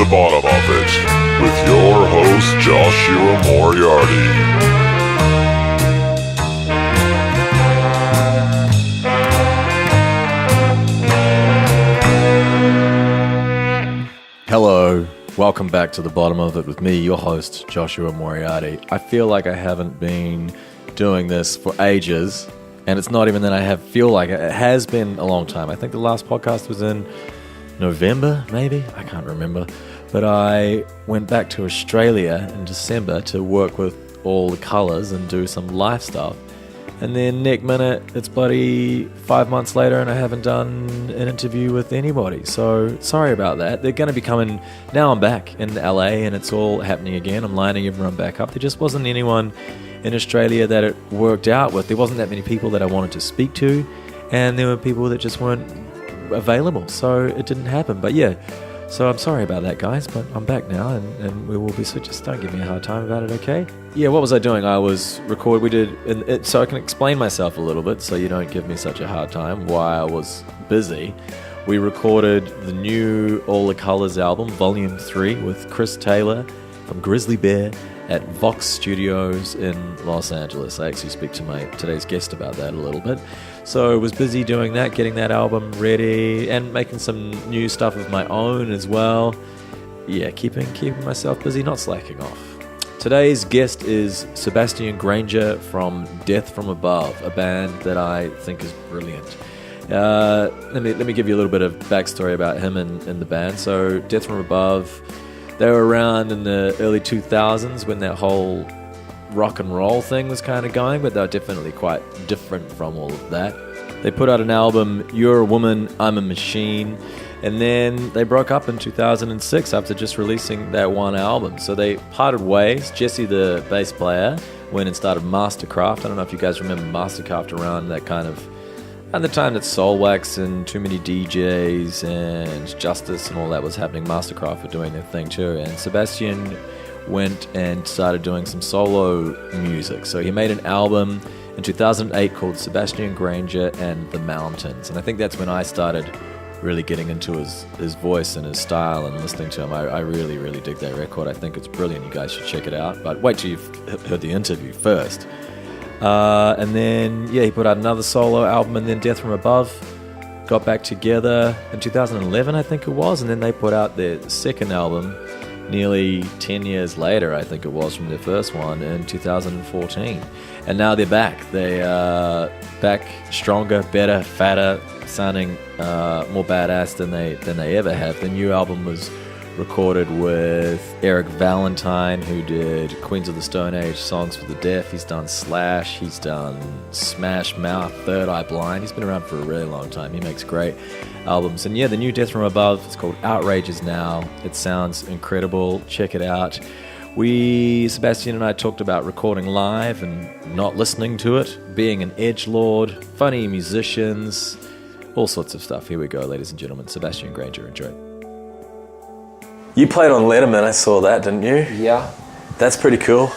the bottom of it with your host, Joshua Moriarty. Hello, welcome back to the bottom of it with me, your host, Joshua Moriarty. I feel like I haven't been doing this for ages, and it's not even that I feel like it. It has been a long time. I think the last podcast was in November, maybe? I can't remember. But I went back to Australia in December to work with All the Colours and do some live stuff. And then next minute, it's bloody 5 months later and I haven't done an interview with anybody. So sorry about that. They're going to be coming. Now I'm back in LA and it's all happening again. I'm lining everyone back up. There just wasn't anyone in Australia that it worked out with. There wasn't that many people that I wanted to speak to. And there were people that just weren't available. So it didn't happen. But yeah. So I'm sorry about that, guys, but I'm back now, and we will be, so just don't give me a hard time about it, okay? Yeah, what was I doing? I was so I can explain myself a little bit so you don't give me such a hard time why I was busy. We recorded the new All the Colours album, Volume 3, with Chris Taylor from Grizzly Bear at Vox Studios in Los Angeles. I actually speak to today's guest about that a little bit. So I was busy doing that, getting that album ready, and making some new stuff of my own as well. Yeah, keeping myself busy, not slacking off. Today's guest is Sebastien Grainger from Death from Above, a band that I think is brilliant. Let me give you a little bit of backstory about him and the band. So Death from Above, they were around in the early 2000s when that whole rock and roll thing was kind of going, but they were definitely quite different from all of that. They put out an album, You're a Woman, I'm a Machine, and then they broke up in 2006 after just releasing that one album. So they parted ways. Jesse, the bass player, went and started Mastercraft. I don't know if you guys remember Mastercraft around that kind of, at the time that Soulwax and Too Many DJs and Justice and all that was happening. Mastercraft were doing their thing too, and Sebastien went and started doing some solo music. So he made an album in 2008 called Sebastien Grainger and the Mountains. And I think that's when I started really getting into his voice and his style and listening to him. I really, really dig that record. I think it's brilliant. You guys should check it out. But wait till you've heard the interview first. And then, yeah, he put out another solo album, and then Death from Above got back together in 2011, I think it was. And then they put out their second album nearly 10 years later, I think it was, from their first one in 2014. And now they're back. They are back stronger, better, fatter, sounding more badass than they ever have. The new album was recorded with Eric Valentine, who did Queens of the Stone Age, Songs for the Deaf. He's done Slash, he's done Smash Mouth, Third Eye Blind. He's been around for a really long time. He makes great albums. And yeah, the new Death from Above, it's called Outrages Now. It sounds incredible. Check it out. Sebastien and I talked about recording live and not listening to it, being an edgelord, funny musicians, all sorts of stuff. Here we go, ladies and gentlemen. Sebastien Grainger, enjoy. You played on Letterman, I saw that, didn't you? Yeah. That's pretty cool.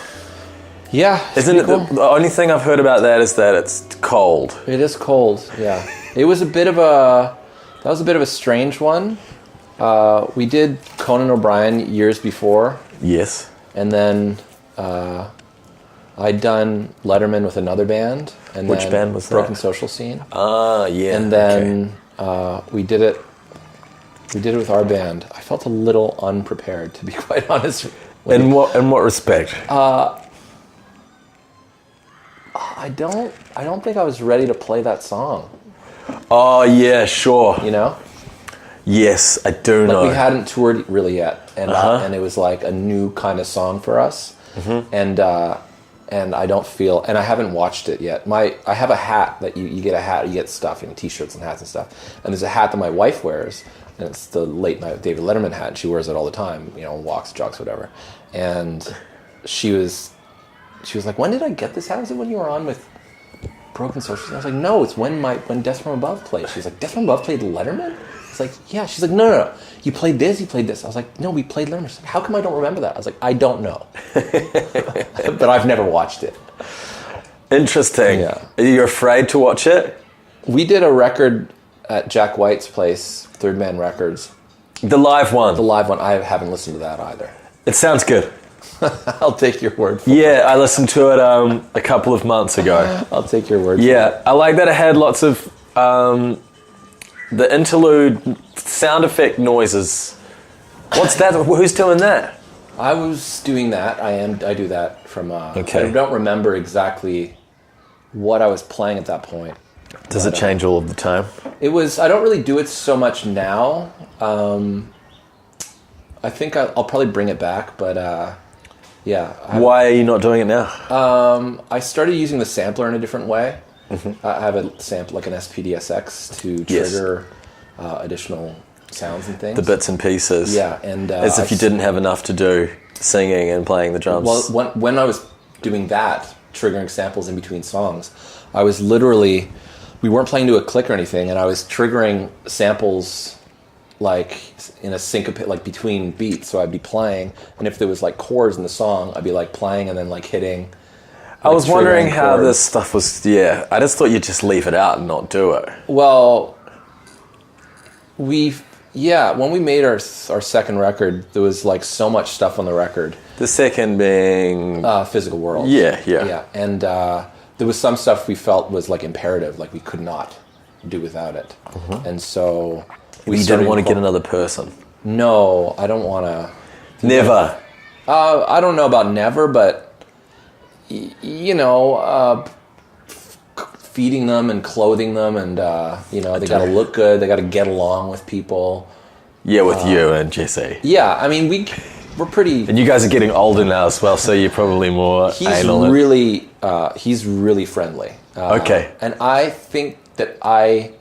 Yeah. Isn't it the only thing I've heard about that is that it's cold? It is cold, yeah. It was a bit of a strange one. We did Conan O'Brien years before. Yes. And then I'd done Letterman with another band. And Which band was that? Broken Social Scene. Ah, yeah. And then we did it with our band. I felt a little unprepared, to be quite honest. In what respect? I don't think I was ready to play that song. Oh, yeah, sure. You know? Yes, I do know. We hadn't toured really yet, and it was like a new kind of song for us. Mm-hmm. And I don't feel, and I haven't watched it yet. I have a hat that you get a hat, you get stuff, t-shirts and hats and stuff. And there's a hat that my wife wears, and it's the late night David Letterman hat. And she wears it all the time, walks, jogs, whatever. And she was like, "When did I get this hat? Was it when you were on with Broken Social?" I was like, "No, it's when Death from Above played." She's like, "Death from Above played Letterman?" It's like, "Yeah." She's like, No. You played this, you played this. I was like, "No, we played Letterman." She's like, "How come I don't remember that?" I was like, "I don't know." But I've never watched it. Interesting. Yeah. Are you afraid to watch it? We did a record at Jack White's place, Third Man Records, The live one. The live one. I haven't listened to that either. It sounds good. I'll take your word for it. Yeah, I listened to it a couple of months ago. I'll take your word for it. Yeah, I like that it had lots of the interlude sound effect noises. What's that? Who's doing that? I was doing that. I do that from... Okay. I don't remember exactly what I was playing at that point. Does it change all of the time? It was... I don't really do it so much now. I think I'll probably bring it back, but yeah. Why are you not doing it now? I started using the sampler in a different way. Mm-hmm. I have a sample, like an SPDSX, to trigger additional sounds and things. The bits and pieces. Yeah, and... As if you didn't have enough to do singing and playing the drums. Well, when I was doing that, triggering samples in between songs, I was literally... We weren't playing to a click or anything, and I was triggering samples like in a syncope, like between beats. So I'd be playing, and if there was like chords in the song, I'd be like playing and then like hitting. I was wondering how this stuff was... Yeah, I just thought you'd just leave it out and not do it. Well, when we made our second record, there was like so much stuff on the record. The second being... Physical World. Yeah. And there was some stuff we felt was like imperative, like we could not do without it. Mm-hmm. And so... You didn't want to get another person? No, I don't want to... Never? I don't know about never, but... feeding them and clothing them, and they got to look good. They got to get along with people. Yeah, with you and Jesse. Yeah, I mean we're pretty. And you guys are getting older now as well, so you're probably more anal. He's really friendly. Okay. And I think that I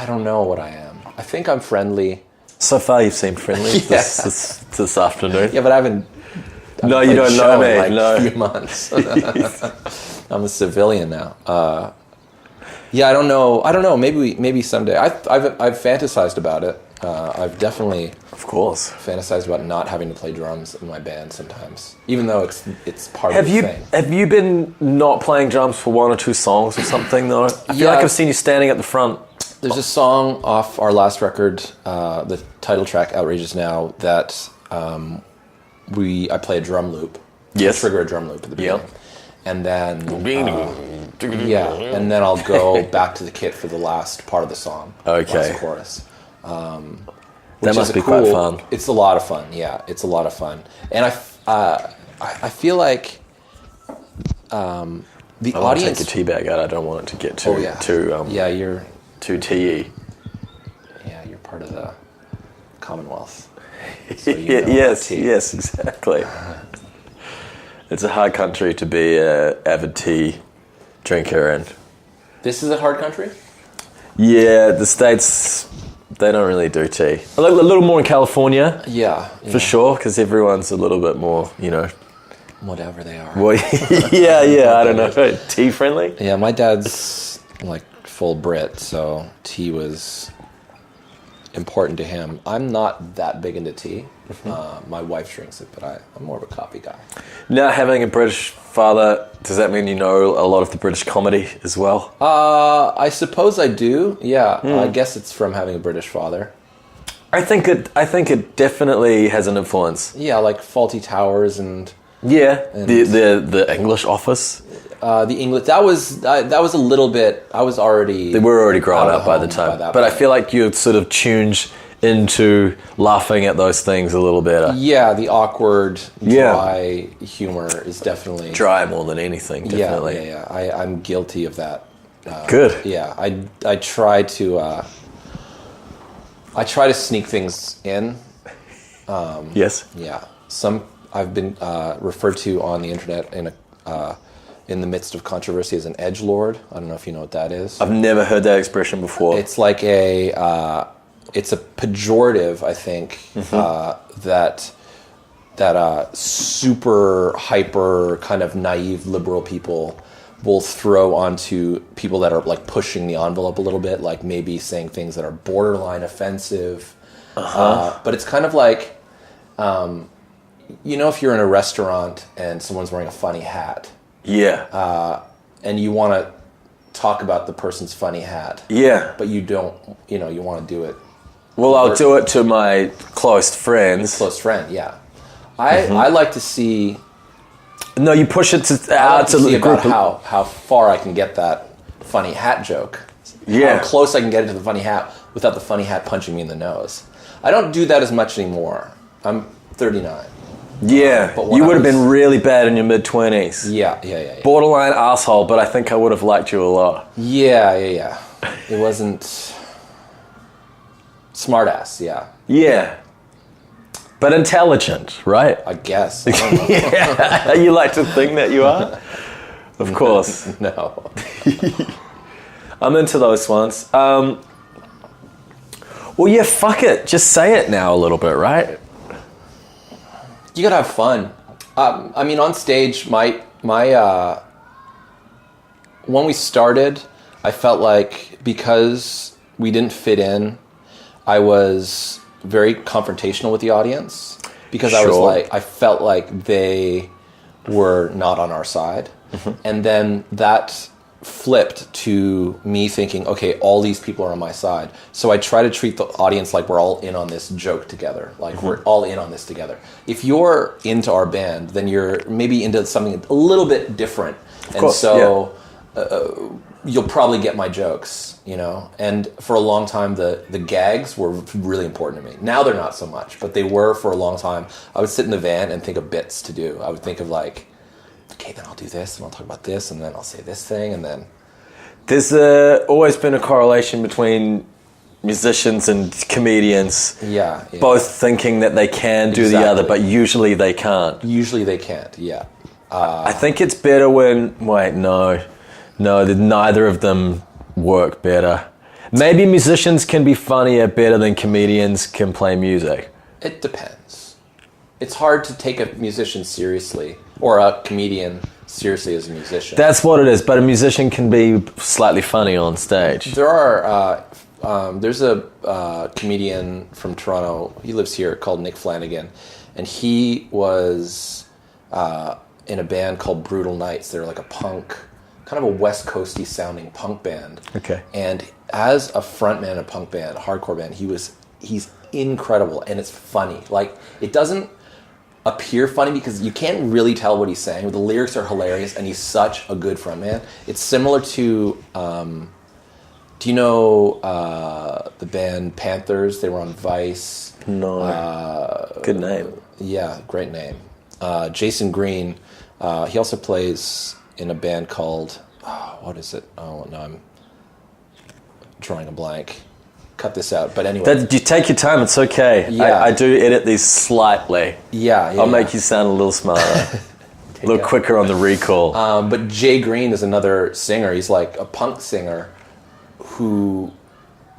don't know what I am. I think I'm friendly. So far, you've seemed friendly this afternoon. Yeah, but I haven't. No, you don't know me. A few months. I'm a civilian now. I don't know. Maybe someday. I've fantasized about it. I've definitely, of course, fantasized about not having to play drums in my band sometimes, even though it's part of the thing. Have you been not playing drums for one or two songs or something though? I feel like I've seen you standing at the front. There's a song off our last record, the title track, "Outrageous Now," that I play a drum loop. Yes. Trigger a drum loop at the beginning. Yep. And then and then I'll go back to the kit for the last part of the song. Okay. Last chorus. That must be quite fun. It's a lot of fun. Yeah, it's a lot of fun. And I feel like the audience. I audience. take your tea bag out. I don't want it to get too you're too tea-y. Yeah, you're part of the Commonwealth. So yes, exactly. It's a hard country to be an avid tea drinker in. This is a hard country? Yeah, the States, they don't really do tea. A little more in California. Yeah. For sure, because everyone's a little bit more, whatever they are. Well, yeah, I don't know. Tea friendly? Yeah, my dad's like full Brit, so tea was important to him. I'm not that big into tea. Mm-hmm. My wife drinks it, but I'm more of a coffee guy. Now, having a British father, does that mean you know a lot of the British comedy as well? I suppose I do. Yeah, I guess it's from having a British father. I think it definitely has an influence. Yeah, like Fawlty Towers and the English Office. The English that was a little bit. I was already. They were already grown up by the time, but I feel like you sort of tuned into laughing at those things a little better. Yeah, the awkward, dry humor is definitely dry more than anything. Definitely. Yeah. I'm guilty of that. Good. Yeah, I try to sneak things in. Yes. Yeah. I've been referred to on the internet in the midst of controversy as an edgelord. I don't know if you know what that is. I've never heard that expression before. It's like it's a pejorative, I think, that super hyper kind of naive liberal people will throw onto people that are like pushing the envelope a little bit, like maybe saying things that are borderline offensive. But it's kind of like, if you're in a restaurant and someone's wearing a funny hat. Yeah. And you want to talk about the person's funny hat. Yeah. But you don't, you want to do it Well, I'll do it to my close friends. Close friend, yeah. I like to see. No, you push it I like out to to see the group. about how far I can get that funny hat joke. Yeah. How close I can get into the funny hat without the funny hat punching me in the nose. I don't do that as much anymore. I'm 39. Yeah, But when you I would have was- been really bad in your mid-20s. Yeah. Borderline asshole, but I think I would have liked you a lot. Yeah. It wasn't smartass, yeah. Yeah. But intelligent, right? I guess. I don't know. Yeah. You like to think that you are? Of course. No. I'm into those ones. Well, yeah, fuck it. Just say it now a little bit, right? You gotta have fun. I mean, on stage, my when we started, I felt like because we didn't fit in, I was very confrontational with the audience because Sure. I felt like they were not on our side, and then that flipped to me thinking, okay, all these people are on my side. So I try to treat the audience like we're all in on this joke together. Like we're all in on this together. If you're into our band, then you're maybe into something a little bit different. And course, so you'll probably get my jokes, you know? And for a long time, the gags were really important to me. Now they're not so much, but they were for a long time. I would sit in the van and think of bits to do. I would think of like, okay, then I'll do this, and I'll talk about this, and then I'll say this thing, and then... There's always been a correlation between musicians and comedians. Yeah. Both thinking that they can do the other, but usually they can't. Usually they can't, yeah. I think it's better when... Wait, no, neither of them work better. Maybe musicians can be funnier better than comedians can play music. It depends. It's hard to take a musician seriously, or a comedian seriously as a musician. That's what it is, but a musician can be slightly funny on stage. There are... there's a comedian from Toronto, he lives here, called Nick Flanagan, and he was in a band called Brutal Knights. They're like a punk, kind of a West Coasty sounding punk band. Okay. And as a frontman in a punk band, a hardcore band, he's incredible, and it's funny. Like, it doesn't appear funny because you can't really tell what he's saying, but the lyrics are hilarious, and he's such a good frontman. It's similar to... do you know the band Panthers? They were on Vice. No. Good name. Yeah, great name. Jason Green. He also plays in a band called... what is it? Oh, no, I'm drawing a blank. Cut this out. But anyway. You take your time. It's okay. Yeah. I do edit these slightly. Yeah. I'll make you sound a little smarter. A little quicker on the recall. But Jay Green is another singer. He's like a punk singer who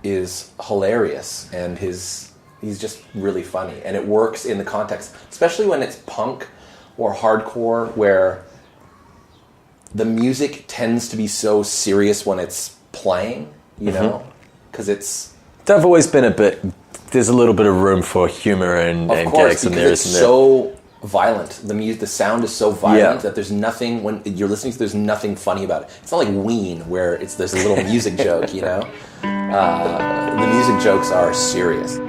is hilarious, and he's just really funny, and it works in the context, especially when it's punk or hardcore, where the music tends to be so serious when it's playing, you know, because it's... I've always been there's a little bit of room for humor and gags in there, it's isn't so violent. The sound is so violent that there's nothing, when you're listening to, there's nothing funny about it. It's not like Ween, where there's a little music joke, you know? The music jokes are serious.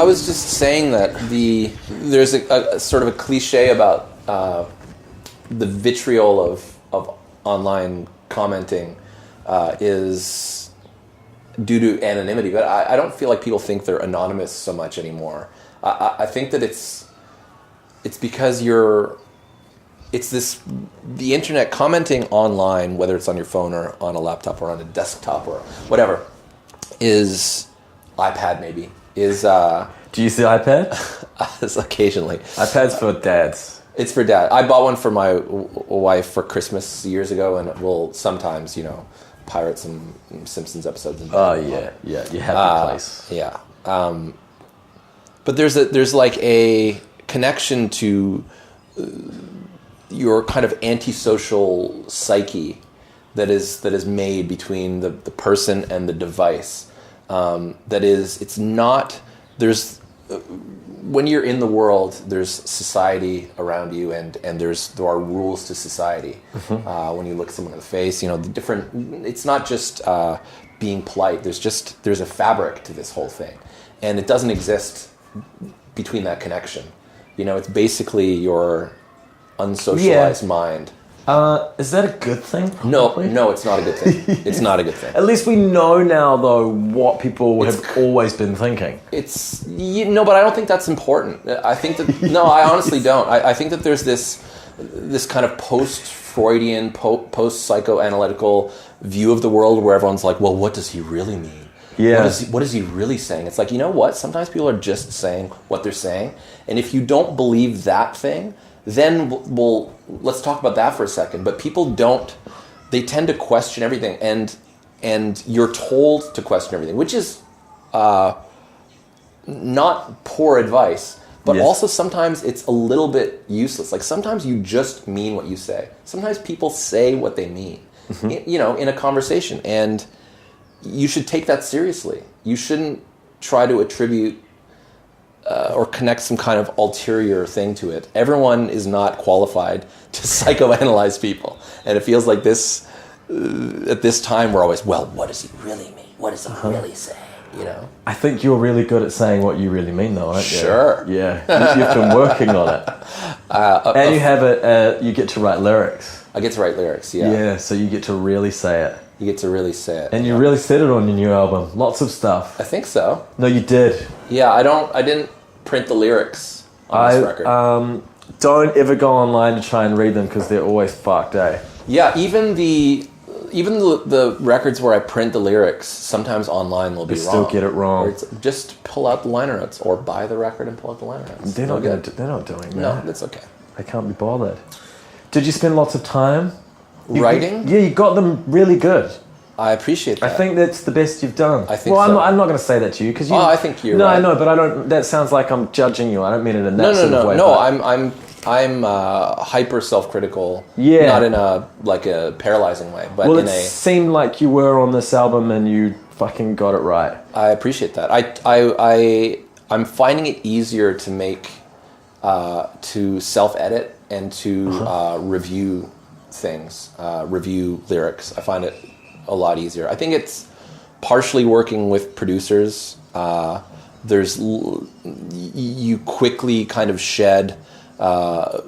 I was just saying that there's a sort of a cliche about the vitriol of online commenting is due to anonymity, but I don't feel like people think they're anonymous so much anymore. I think that it's because the internet commenting online, whether it's on your phone or on a laptop or on a desktop or whatever, is iPad maybe. Do you see iPad? Occasionally. iPad's for dads. It's for dad. I bought one for my wife for Christmas years ago, and we'll sometimes, pirate some Simpsons episodes. Oh yeah, you have the place. Yeah. But there's like a connection to your kind of antisocial psyche that is made between the person and the device. When you're in the world, there's society around you, and there are rules to society. Mm-hmm. When you look someone in the face, it's not just being polite. There's a fabric to this whole thing, and it doesn't exist between that connection. It's basically your unsocialized mind. Is that a good thing? Probably? No, it's not a good thing. It's not a good thing. At least we know now, though, what people have always been thinking. But I don't think that's important. I think that I honestly don't. I think that there's this kind of post-Freudian, post-psychoanalytical view of the world where everyone's like, well, what does he really mean? Yeah. What is he really saying? It's like, you know what? Sometimes people are just saying what they're saying, and if you don't believe that thing, then let's talk about that for a second. But people don't. They tend to question everything, and you're told to question everything, which is not poor advice, but also sometimes it's a little bit useless. Like sometimes you just mean what you say. Sometimes people say what they mean, in a conversation, and you should take that seriously. You shouldn't try to attribute or connect some kind of ulterior thing to it. Everyone is not qualified to psychoanalyze people. And it feels like this, at this time, we're always, well, what does he really mean? What does he really say? I think you're really good at saying what you really mean, though, aren't you? Sure. Yeah. You've been working on it. And you have you get to write lyrics. I get to write lyrics, yeah. Yeah, so you get to really say it. You get to really say it. And you really said it on your new album. Lots of stuff. I think so. No, you did. Yeah, I didn't print the lyrics on this record. Don't ever go online to try and read them because they're always fucked, eh? Yeah, even the records where I print the lyrics, sometimes online they'll be wrong. Still get it wrong. Or just pull out the liner notes, or buy the record and pull out the liner notes. They're not doing that. No, that's okay. They can't be bothered. Did you spend lots of time writing? You got them really good. I appreciate that. I think that's the best you've done. I think so. I'm not going to say that to you because I think you're right. No, but I don't. That sounds like I'm judging you. I don't mean it in that sort of way. No, I'm hyper self-critical. Yeah. Not in a paralyzing way, but it seemed like you were on this album and you fucking got it right. I appreciate that. I'm finding it easier to make to self-edit and to review things, review lyrics. I find it a lot easier. I think it's partially working with producers. You quickly kind of shed the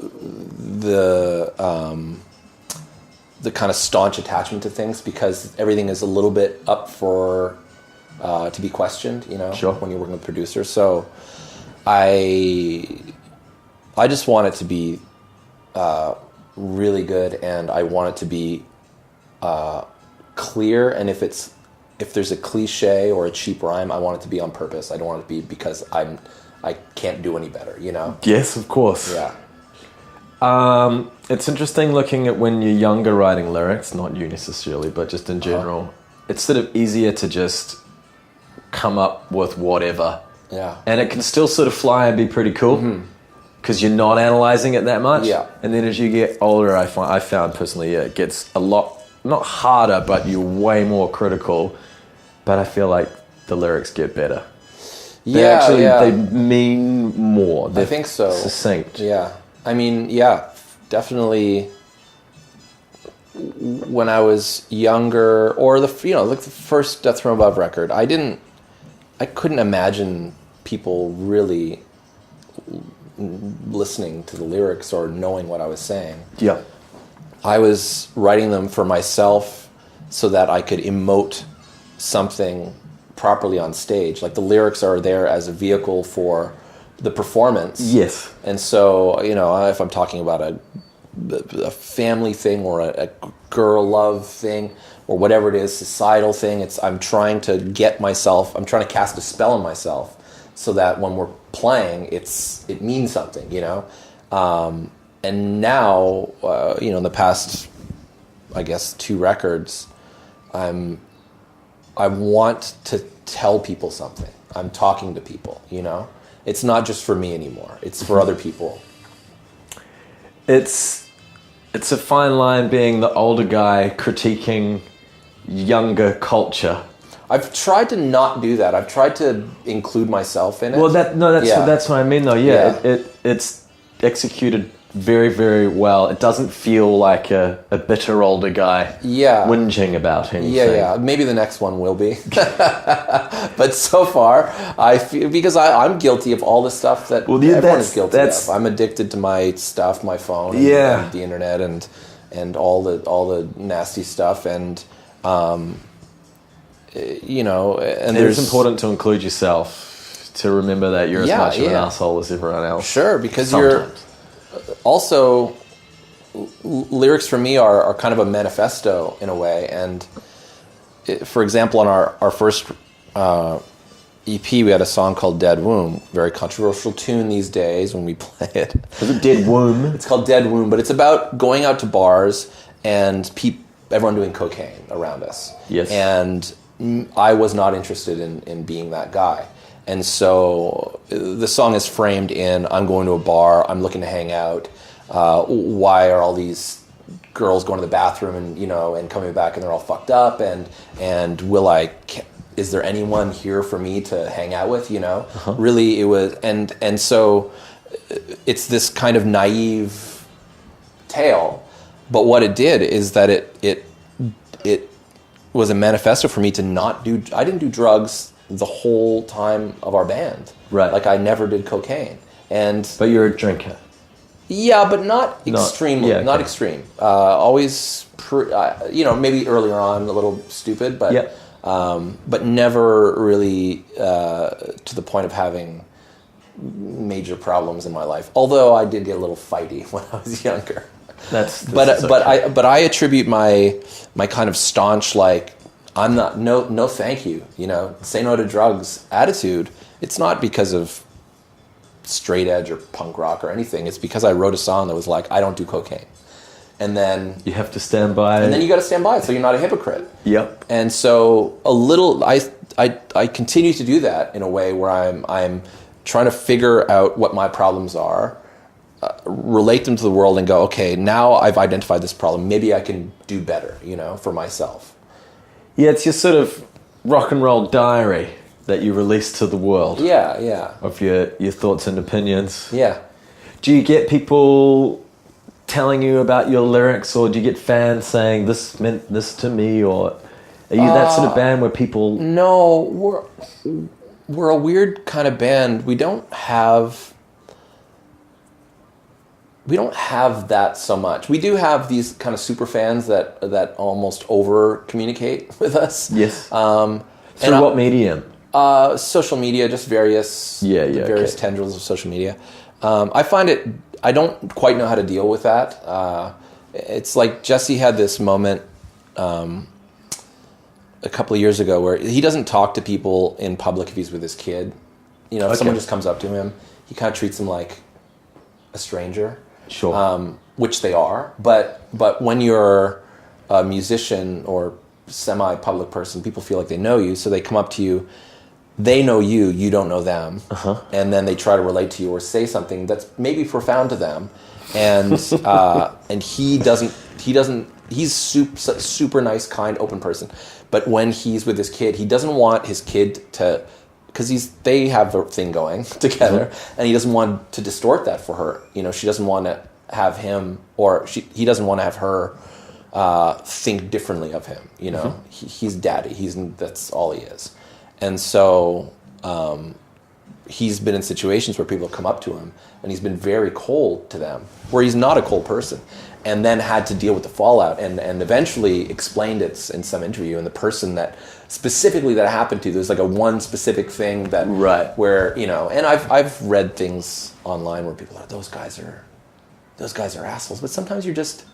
kind of staunch attachment to things because everything is a little bit up for to be questioned. Sure. When you're working with producers. So I just want it to be really good, and I want it to be clear. And if there's a cliche or a cheap rhyme, I want it to be on purpose. I don't want it to be because I can't do any better. Yes, of course. Yeah. It's interesting looking at when you're younger writing lyrics, not you necessarily, but just in general. It's sort of easier to just come up with whatever. Yeah. And it can still sort of fly and be pretty cool because you're not analyzing it that much. Yeah. And then as you get older, I found personally, it gets a lot, not harder, but you're way more critical. But I feel like the lyrics get better. They mean more. I think so. Succinct. Yeah. I mean, yeah, definitely when I was younger, or the first Death from Above record, I couldn't imagine people really listening to the lyrics or knowing what I was saying. Yeah. I was writing them for myself so that I could emote something properly on stage. Like the lyrics are there as a vehicle for the performance. Yes. And so, if I'm talking about a family thing or a girl love thing or whatever it is, societal thing, I'm trying to cast a spell on myself so that when we're playing, it means something, and now, in the past, I guess, 2 records, I want to tell people something. I'm talking to people, It's not just for me anymore. It's for other people. It's a fine line being the older guy critiquing younger culture. I've tried to not do that. I've tried to include myself in it. Well, that's what I mean, though. Yeah. It's executed very, very well. It doesn't feel like a bitter older guy whinging about anything. Yeah. Maybe the next one will be. But so far, I feel, because I'm guilty of all the stuff that everyone is guilty of. I'm addicted to my stuff, my phone, and the internet, and all the nasty stuff, and and it's important to include yourself, to remember that you're as much of an asshole as everyone else. Sure, because sometimes. Also, lyrics for me are kind of a manifesto in a way. And for example, on our first EP, we had a song called Dead Womb, very controversial tune these days when we play it. Is it Dead Womb? It's called Dead Womb, but it's about going out to bars and everyone doing cocaine around us. Yes. And I was not interested in being that guy. And so the song is framed in, I'm going to a bar, I'm looking to hang out. Why are all these girls going to the bathroom and coming back and they're all fucked up? And is there anyone here for me to hang out with? Really, it was, and so it's this kind of naive tale. But what it did is that it was a manifesto for me to I didn't do drugs the whole time of our band. Right. Like I never did cocaine. But you're a drinker. Yeah, but not extremely. Not extreme. Always, maybe earlier on a little stupid, but never really to the point of having major problems in my life. Although I did get a little fighty when I was younger. But I attribute my kind of staunch, like, I'm not, no thank you, say no to drugs attitude. It's not because of straight edge or punk rock or anything. It's because I wrote a song that was like, I don't do cocaine. And then you have to stand by it. And then you got to stand by it so you're not a hypocrite. Yep. And so I continue to do that in a way where I'm trying to figure out what my problems are, relate them to the world and go, okay, now I've identified this problem. Maybe I can do better, for myself. Yeah, it's your sort of rock and roll diary that you release to the world. Yeah. Of your thoughts and opinions. Yeah. Do you get people telling you about your lyrics, or do you get fans saying, this meant this to me, or are you that sort of band where people... No, we're a weird kind of band. We don't have that so much. We do have these kind of super fans that almost over communicate with us. Yes. Through what medium? Social media, just various tendrils of social media. I find I don't quite know how to deal with that. It's like Jesse had this moment a couple of years ago where he doesn't talk to people in public if he's with his kid. If someone just comes up to him, he kind of treats them like a stranger. Sure. Which they are, but when you're a musician or semi-public person, people feel like they know you, so they come up to you, they know you don't know them, and then they try to relate to you or say something that's maybe profound to them, and he's super nice, kind, open person, but when he's with his kid, he doesn't want his kid to, because they have a thing going together, and he doesn't want to distort that for her. She doesn't want to have him, or he doesn't want to have her think differently of him. He's daddy. That's all he is, and so he's been in situations where people have come up to him and he's been very cold to them, where he's not a cold person, and then had to deal with the fallout and eventually explained it in some interview. And the person that specifically that happened to, there's like a one specific thing that where, you know, and I've read things online where people are, those guys are assholes, but sometimes you're just,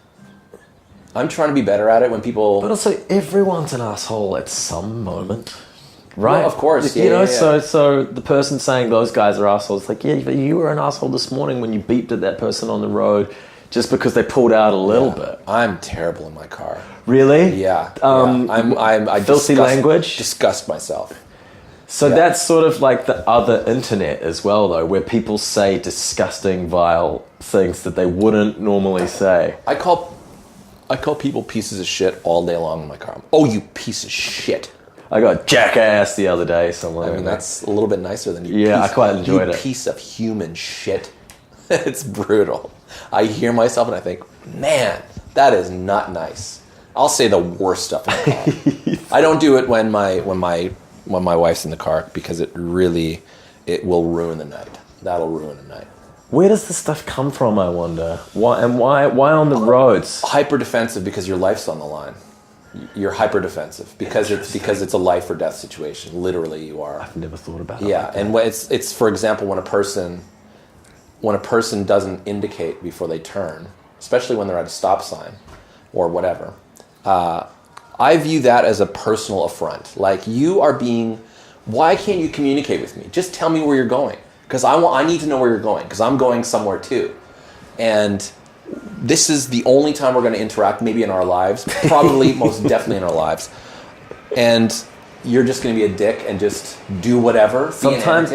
I'm trying to be better at it when people. But also, everyone's an asshole at some moment, right? Well, of course, you know. So the person saying those guys are assholes, like, yeah, but you were an asshole this morning when you beeped at that person on the road just because they pulled out a little bit. I'm terrible in my car. Really? Yeah. I filthy language. Disgust myself. So that's sort of like the other internet as well, though, where people say disgusting, vile things that they wouldn't normally say. I call people pieces of shit all day long in my car. Oh, you piece of shit. I got jackass the other day somewhere. I mean, that's a little bit nicer than you. Yeah, I quite enjoyed it. You piece of human shit. It's brutal. I hear myself and I think, man, that is not nice. I'll say the worst stuff in the car. I don't do it when my wife's in the car because it will ruin the night. That'll ruin the night. Where does this stuff come from, I wonder? Why on the roads? Hyper defensive because your life's on the line. You're hyper defensive because it's a life or death situation. Literally, you are. I've never thought about it. Yeah, like that. and it's for example when a person doesn't indicate before they turn, especially when they're at a stop sign or whatever. I view that as a personal affront. Like, you are being. Why can't you communicate with me? Just tell me where you're going. Because I need to know where you're going, because I'm going somewhere too. And this is the only time we're going to interact, maybe in our lives, probably most definitely in our lives. And you're just going to be a dick and just do whatever. Sometimes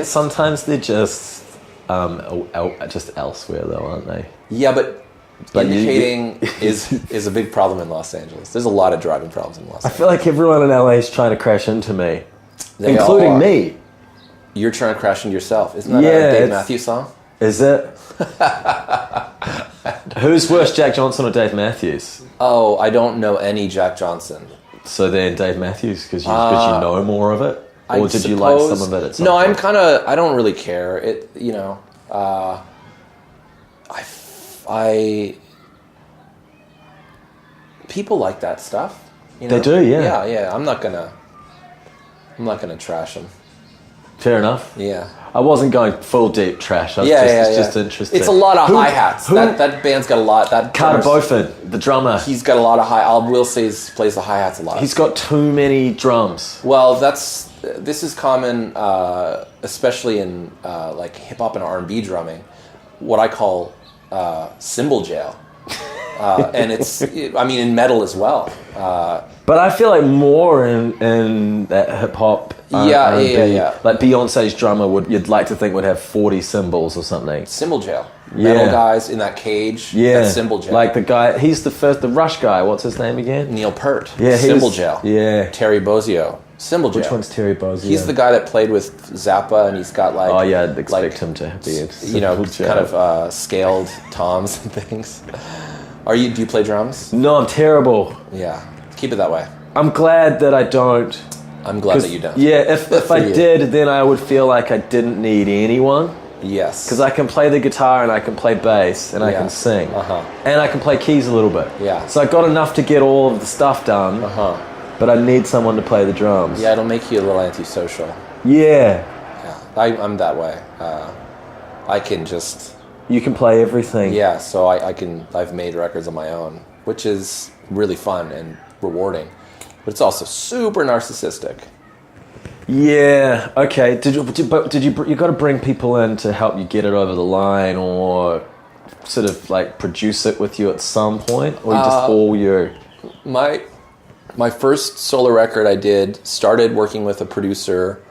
they're just elsewhere, though, aren't they? Yeah, but indicating is a big problem in Los Angeles. There's a lot of driving problems in Los Angeles. I feel like everyone in LA is trying to crash into me, including me. You're trying to crash into yourself. Isn't that a Dave Matthews song? Is it? Who's worse, Jack Johnson or Dave Matthews? Oh, I don't know any Jack Johnson. So then Dave Matthews, because you know more of it? Or did you like some of it at some No, point? I don't really care. It, you know, people like that stuff. You know? They do, yeah. Yeah. I'm not gonna trash them. Fair enough. Yeah. I wasn't going full deep trash. It's just interesting. It's a lot of hi-hats. That band's got a lot. That Carter Beauford, the drummer. He's got a lot of I will say he plays the hi-hats a lot. He's got too many drums. Well, this is common, especially in like hip-hop and R&B drumming, what I call cymbal jail. And in metal as well. But I feel like more in that hip hop. Yeah. Like Beyonce's drummer you'd like to think would have 40 cymbals or something. Cymbal jail. Metal guys in that cage. Yeah. That's cymbal jail. Like the guy, he's the Rush guy. What's his name again? Neil Peart. Yeah, cymbal jail. Yeah. Terry Bozzio. Cymbal jail. Which one's Terry Bozzio? He's the guy that played with Zappa, and he's got like. Oh yeah, I'd expect him to be. Kind of scaled toms and things. Do you play drums? No, I'm terrible. Yeah. Keep it that way. I'm glad that I don't. I'm glad that you don't. Yeah, if I did, then I would feel like I didn't need anyone. Yes. Because I can play the guitar and I can play bass and I can sing. And I can play keys a little bit. Yeah. So I got enough to get all of the stuff done. But I need someone to play the drums. Yeah, it'll make you a little antisocial. Yeah. I'm that way. I can just... You can play everything. Yeah, so I've made records on my own, which is really fun and rewarding. But it's also super narcissistic. Yeah. Okay. Did you got to bring people in to help you get it over the line, or sort of like produce it with you at some point, or just all you? My first solo record I did started working with a producer.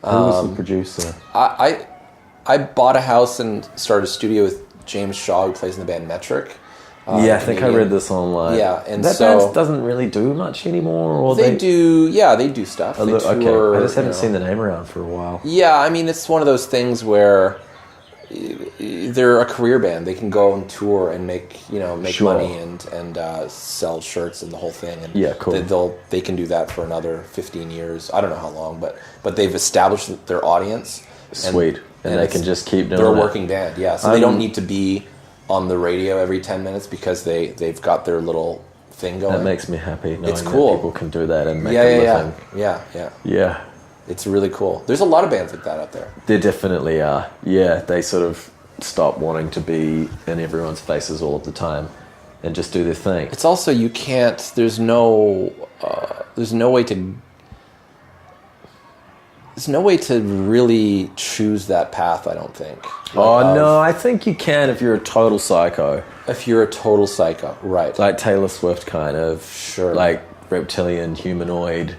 Who was the producer? I bought a house and started a studio with James Shaw, who plays in the band Metric. I think I read this online. Yeah, and that band doesn't really do much anymore, or they do. Yeah, they do stuff. They tour, I just haven't seen the name around for a while. Yeah, I mean, it's one of those things where they're a career band. They can go on tour and make money and sell shirts and the whole thing. And cool. They can do that for another 15 years. I don't know how long, but they've established their audience. Sweet. And they can just keep doing it. They're a working band, yeah. So they don't need to be on the radio every 10 minutes because they've got their little thing going. That makes me happy knowing it's cool. that people can do that and make a living. Yeah. It's really cool. There's a lot of bands like that out there. There definitely are. Yeah, they sort of stop wanting to be in everyone's faces all of the time and just do their thing. It's also, you can't, there's no way to really choose that path, I don't think. No, I think you can if you're a total psycho. If you're a total psycho, right. Like Taylor Swift kind of. Sure. Like reptilian, humanoid,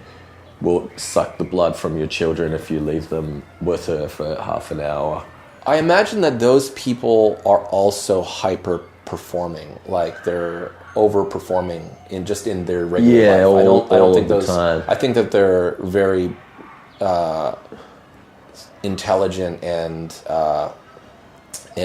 will suck the blood from your children if you leave them with her for half an hour. I imagine that those people are also hyper performing, like they're over-performing in their regular life. I don't think those. Time. I think that they're very intelligent and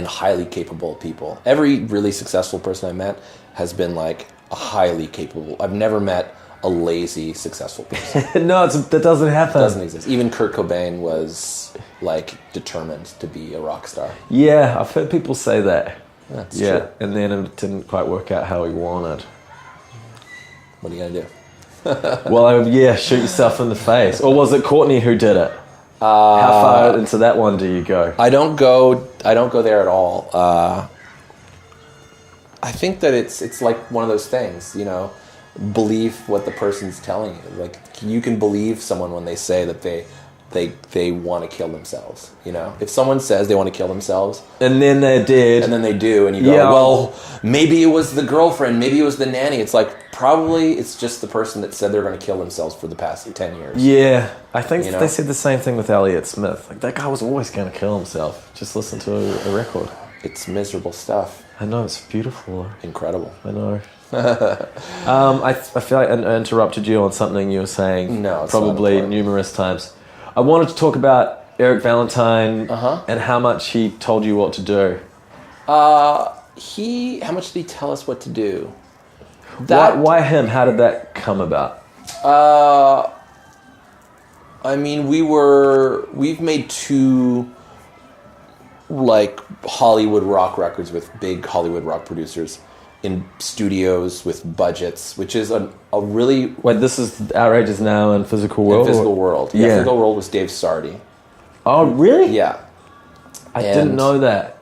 highly capable people. Every really successful person I met has been like a highly capable. I've never met a lazy successful person. No, that doesn't happen. It doesn't exist. Even Kurt Cobain was like determined to be a rock star. Yeah, I've heard people say that. That's true. And then it didn't quite work out how he wanted. What are you gonna do? Well, shoot yourself in the face. Or was it Courtney who did it? How far into that one do you go? I don't go there at all. I think that it's like one of those things, you know, believe what the person's telling you. Like, you can believe someone when they say that they want to kill themselves, you know? If someone says they want to kill themselves... And then they did. And then they do, and you go, well, maybe it was the girlfriend, maybe it was the nanny. It's like, probably it's just the person that said they're going to kill themselves for the past 10 years. Yeah, I think they said the same thing with Elliott Smith. Like, that guy was always going to kill himself. Just listen to a record. It's miserable stuff. I know, it's beautiful. Incredible. I know. I feel like I interrupted you on something you were saying. No, it's probably numerous times. I wanted to talk about Eric Valentine and how much he told you what to do. How much did he tell us what to do? Why him? How did that come about? I mean, we've made 2 like Hollywood rock records with big Hollywood rock producers in studios with budgets, which is a really... Wait, this is Outrageous Now and Physical World? Physical World. Yeah, Physical World was Dave Sardi. Oh, really? Yeah. I didn't know that.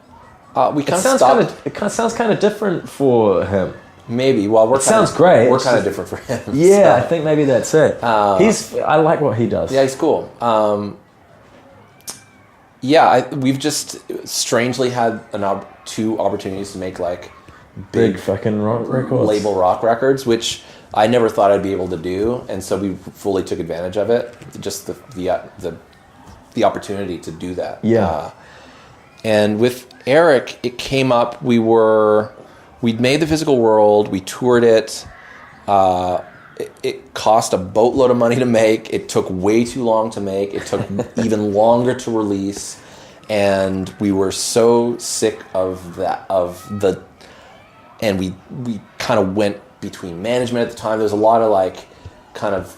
We kind of stopped... It sounds kind of different for him. Maybe. Well, sounds great. We're kind of different for him. Yeah, so. I think maybe that's it. I like what he does. Yeah, he's cool. We've just strangely had 2 opportunities to make like big fucking rock records, label rock records, which I never thought I'd be able to do, and so we fully took advantage of it. Just the opportunity to do that. Yeah. And with Eric, it came up. We'd made the Physical World. We toured it. It cost a boatload of money to make. It took way too long to make. It took even longer to release. And we were so sick of that, and we kind of went between management at the time. There was a lot of like kind of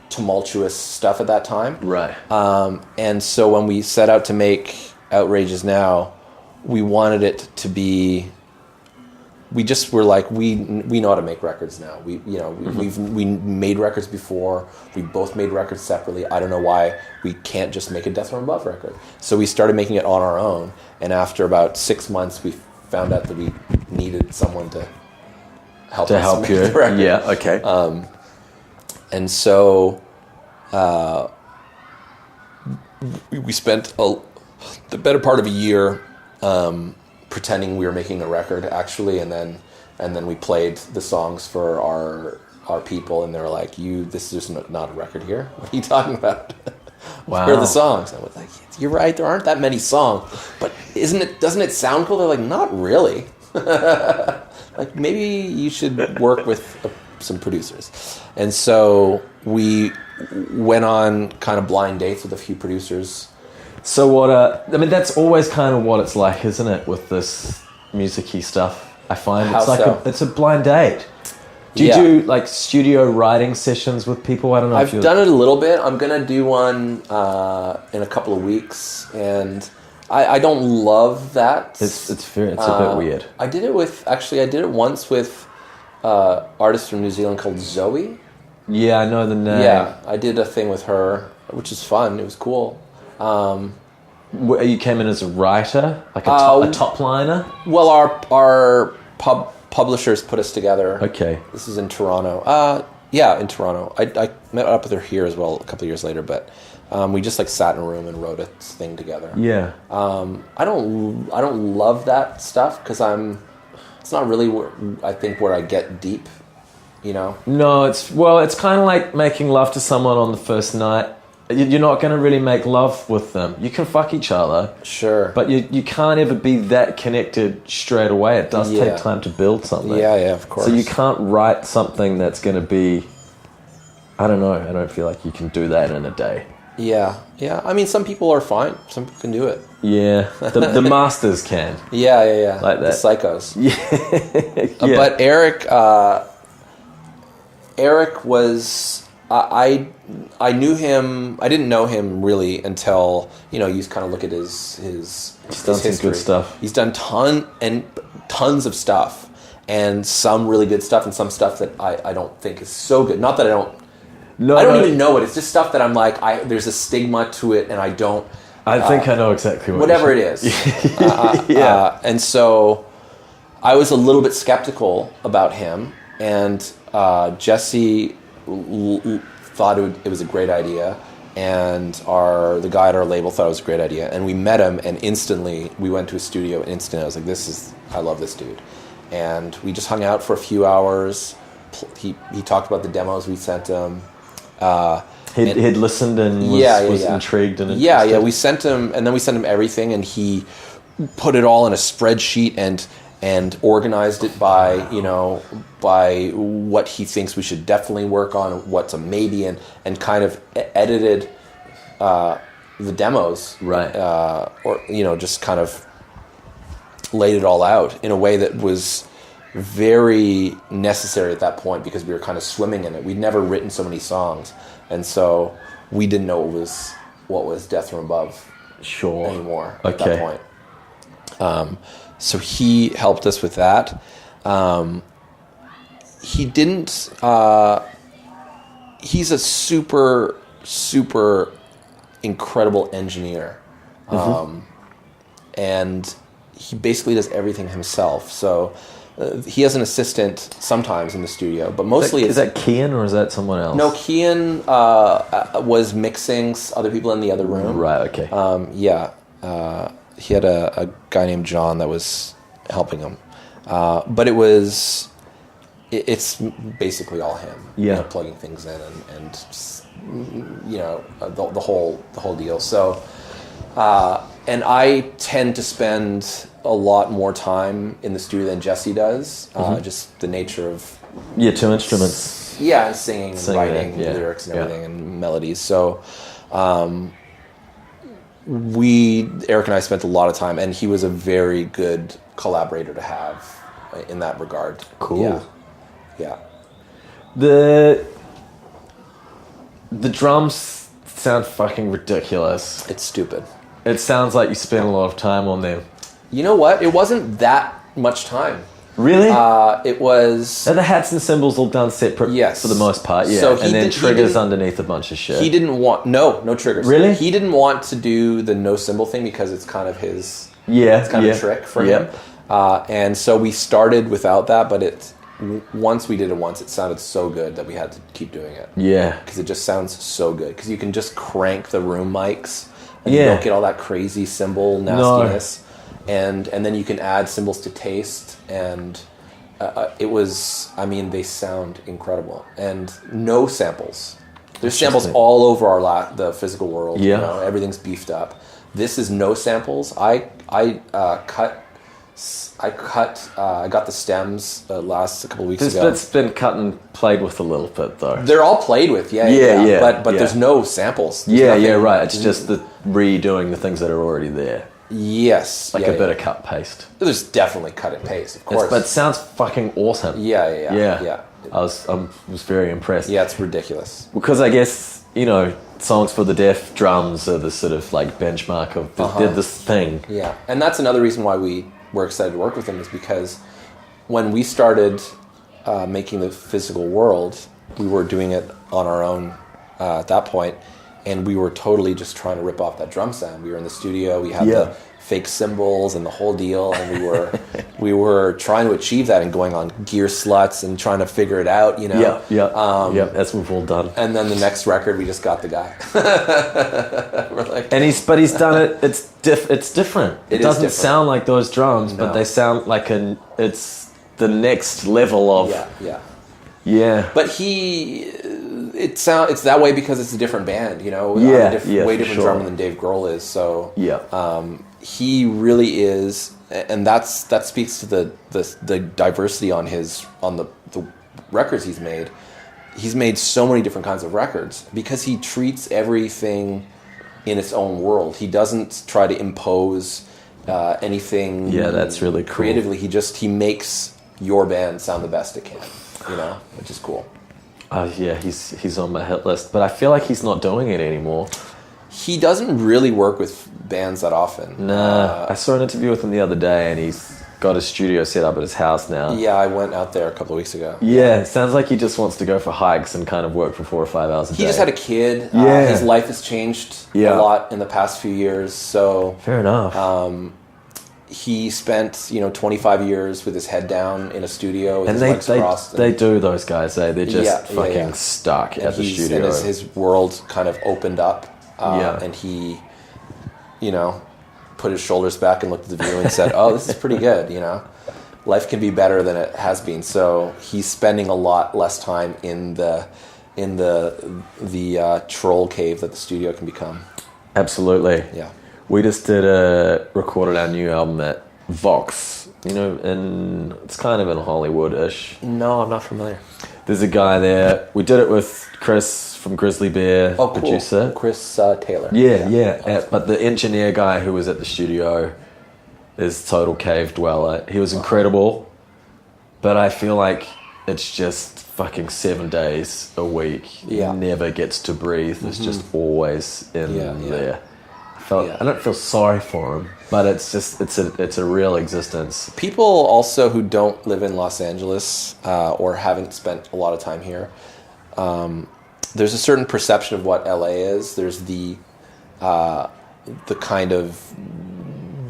tumultuous stuff at that time. Right. And so when we set out to make Outrageous Now, we wanted it to be... We just were like, we know how to make records now. We made records before. We both made records separately. I don't know why we can't just make a Death from Above record. So we started making it on our own. And after about 6 months, we found out that we needed someone to help us make the record. Yeah. Okay. And so we spent the better part of a year. Pretending we were making a record actually, and then we played the songs for our people, and they were like, this is just not a record here. What are you talking about? Wow. Where are the songs? I was like, you're right, there aren't that many songs, but doesn't it sound cool? They're like, not really. Like, maybe you should work with some producers. And so we went on kind of blind dates with a few producers. So that's always kind of what it's like, isn't it, with this music-y stuff? I find it's like it's a blind date. Do you do like studio writing sessions with people? I don't know. I've done it a little bit. I'm gonna do one in a couple of weeks, and I don't love that. It's a bit weird. I did it once with artist from New Zealand called Zoe. Yeah, I know the name. Yeah, I did a thing with her, which is fun. It was cool. You came in as a writer, like a top liner. Well, our publishers put us together. Okay, this is in Toronto. Yeah, in Toronto. I met up with her here as well a couple of years later, but we just like sat in a room and wrote a thing together. Yeah. I don't love that stuff because it's not really where I get deep, you know. No, it's kind of like making love to someone on the first night. You're not going to really make love with them. You can fuck each other, sure, but you can't ever be that connected straight away. It does take time to build something. Yeah, of course. So you can't write something that's going to be. I don't know. I don't feel like you can do that in a day. Yeah. I mean, some people are fine. Some people can do it. Yeah, the masters can. Yeah. Like that. The psychos. Yeah. But Eric was. I knew him. I didn't know him really until you kind of look at his He's done history. some good stuff. He's done tons of stuff, and some really good stuff, and some stuff that I don't think is so good. Not that I don't. No, I don't even know it. It's just stuff that I'm like, there's a stigma to it, and I don't. I think I know exactly whatever it is. Yeah. And so I was a little bit skeptical about him, and Jesse thought it was a great idea, and the guy at our label thought it was a great idea, and we met him, and instantly we went to a studio, and instantly I was like, I love this dude, and we just hung out for a few hours. He talked about the demos we sent him. He'd listened and was intrigued and interested. Yeah. We sent him everything, and he put it all in a spreadsheet and organized it by what he thinks we should definitely work on, what's a maybe, and kind of edited the demos, right? Or just kind of laid it all out in a way that was very necessary at that point because we were kind of swimming in it. We'd never written so many songs, and so we didn't know what was Death from Above anymore at that point. So he helped us with that. He didn't. He's a super, super incredible engineer, and he basically does everything himself. So he has an assistant sometimes in the studio, but mostly is that Kian or is that someone else? No, Kian was mixing other people in the other room. Right. Okay. He had a guy named John that was helping him, but it's basically all him. Yeah, plugging things in and the whole deal. So, and I tend to spend a lot more time in the studio than Jesse does. Just the nature of two instruments. Yeah, and singing and writing lyrics and everything and melodies. So. Eric and I spent a lot of time, and he was a very good collaborator to have in that regard. Cool. Yeah. The drums sound fucking ridiculous. It's stupid. It sounds like you spent a lot of time on them. You know what? It wasn't that much time. Really? It was... Are the hats and cymbals all done separate? Yes. For the most part, yeah. So and then triggers underneath a bunch of shit. He didn't want... No triggers. Really? He didn't want to do the no cymbal thing because it's kind of his... It's kind of a trick for him. And so we started without that, but once we did it once, it sounded so good that we had to keep doing it. Yeah. Because it just sounds so good. Because you can just crank the room mics. And you don't get all that crazy cymbal nastiness. No. And then you can add cymbals to taste, and it was, they sound incredible. And no samples. There's samples all over the physical world. Yeah. Everything's beefed up. This is no samples. I got the stems last couple of weeks ago. It's been cut and played with a little bit, though. They're all played with, yeah. But there's no samples. There's right. It's just the redoing the things that are already there. Yes. Like a bit of cut paste. There's definitely cut and paste, of course. But it sounds fucking awesome. Yeah. I was very impressed. Yeah, it's ridiculous. Because I guess, Songs for the Deaf drums are the sort of like benchmark of did this thing. Yeah, and that's another reason why we were excited to work with him, is because when we started making the physical world, we were doing it on our own at that point, and we were totally just trying to rip off that drum sound. We were in the studio, we had the fake cymbals and the whole deal, and we were trying to achieve that and going on Gear Sluts and trying to figure it out, Yeah, that's what we've all done. And then the next record, we just got the guy. We're like, but he's done it. It's different. It doesn't sound like those drums, but they sound like it's the next level of yeah. But it's that way because it's a different band, I'm a way different drummer than Dave Grohl is. So he really is, and that speaks to the diversity on the records he's made. He's made so many different kinds of records because he treats everything in its own world. He doesn't try to impose anything. Yeah, that's really cool. Creatively, he makes your band sound the best it can, which is cool. He's on my hit list, but I feel like he's not doing it anymore. He doesn't really work with bands that often. Nah, I saw an interview with him the other day, and he's got a studio set up at his house now. Yeah, I went out there a couple of weeks ago. Yeah, it sounds like he just wants to go for hikes and kind of work for 4 or 5 hours a day. He just had a kid. Yeah. His life has changed a lot in the past few years. So fair enough. He spent 25 years with his head down in a studio with his legs crossed. They do, those guys. They're just fucking stuck at the studio. And his world kind of opened up. And he, put his shoulders back and looked at the view and said, "Oh, this is pretty good. Life can be better than it has been." So he's spending a lot less time in the troll cave that the studio can become. Absolutely. Yeah. We just recorded our new album at Vox. And it's kind of in Hollywood-ish. No, I'm not familiar. There's a guy there. We did it with Chris from Grizzly Bear, producer. Cool. Chris Taylor. Yeah. But the engineer guy who was at the studio is total cave dweller. He was incredible, but I feel like it's just fucking 7 days a week. Yeah. He never gets to breathe. It's just always in there. I don't feel sorry for him, but it's a real existence. People also who don't live in Los Angeles or haven't spent a lot of time here, there's a certain perception of what LA is. There's the kind of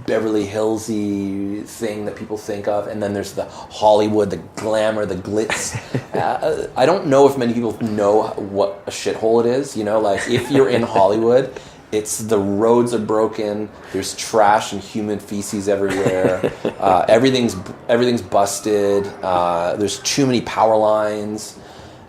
Beverly Hillsy thing that people think of, and then there's the Hollywood, the glamour, the glitz. I don't know if many people know what a shithole it is. Like if you're in Hollywood, it's the roads are broken. There's trash and human feces everywhere. Everything's busted. There's too many power lines.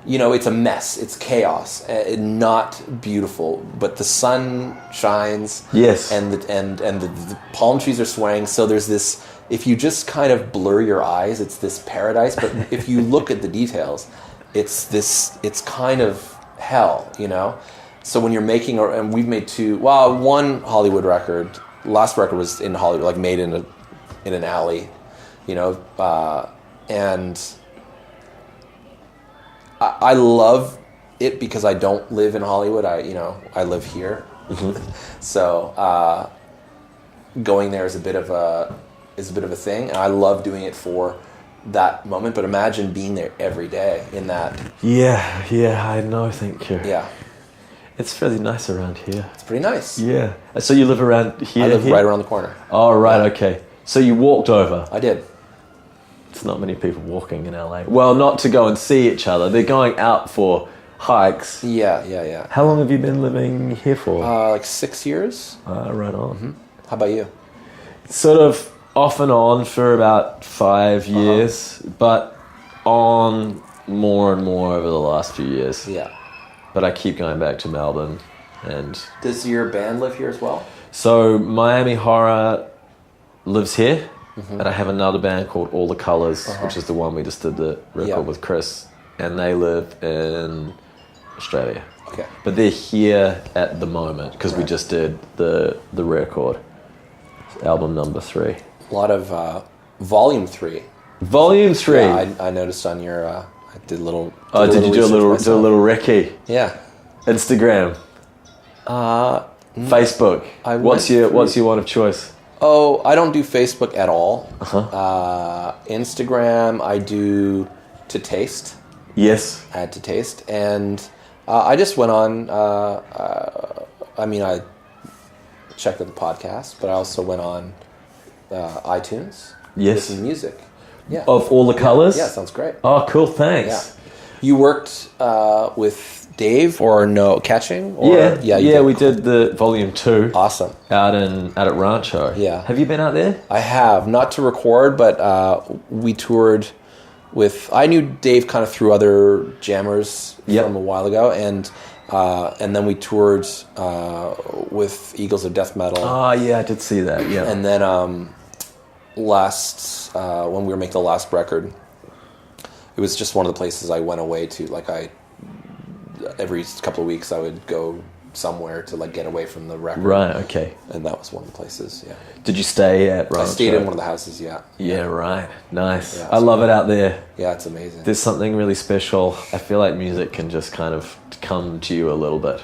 It's a mess. It's chaos. Not beautiful. But the sun shines. Yes. And the palm trees are swaying. So there's this. If you just kind of blur your eyes, it's this paradise. But if you look at the details, it's this. It's kind of hell. So when you're making, and we've made one Hollywood record. Last record was in Hollywood, like made in an alley, and I love it because I don't live in Hollywood. I live here, so going there is a bit of a thing, and I love doing it for that moment. But imagine being there every day in that. Yeah, I know. Thank you. Yeah. It's fairly nice around here. It's pretty nice. Yeah. So you live around here? I live right around the corner. Oh, right, okay. So you walked over? I did. It's not many people walking in LA. Well, not to go and see each other. They're going out for hikes. Yeah. How long have you been living here for? Like 6 years. Right on. Mm-hmm. How about you? Sort of off and on for about 5 years, but on more and more over the last few years. Yeah. But I keep going back to Melbourne. And does your band live here as well? So Miami Horror lives here, and I have another band called All the Colors, which is the one we just did the record with Chris, and they live in Australia. Okay. But they're here at the moment because we just did the record, album number 3. A lot of volume 3. Volume 3. Yeah, I noticed on your I did a little. Oh, did you do a little recce? Yeah. Instagram. Facebook. What's your one of choice? Oh, I don't do Facebook at all. Instagram, I do to taste. Yes. Add to taste, and I just went on. I checked out the podcast, but I also went on iTunes. Yes. Listened to music. Yeah. Of all the colors? Yeah, sounds great. Oh, cool. Thanks. Yeah. You worked with Dave or no catching? Or, yeah. We did the volume 2. Awesome. Out at Rancho. Yeah. Have you been out there? I have, not to record, but we toured with. I knew Dave kind of through other jammers from a while ago, and then we toured with Eagles of Death Metal. Oh yeah, I did see that. Yeah. And then when we were making the last record, it was just one of the places I went away to. Like every couple of weeks I would go somewhere to like get away from the record. Right. Okay. And that was one of the places. Yeah. Did you stay at Rancho? I stayed in one of the houses. Yeah. Yeah. Right. Nice. Yeah, I love it out there. Yeah, it's amazing. There's something really special. I feel like music can just kind of come to you a little bit.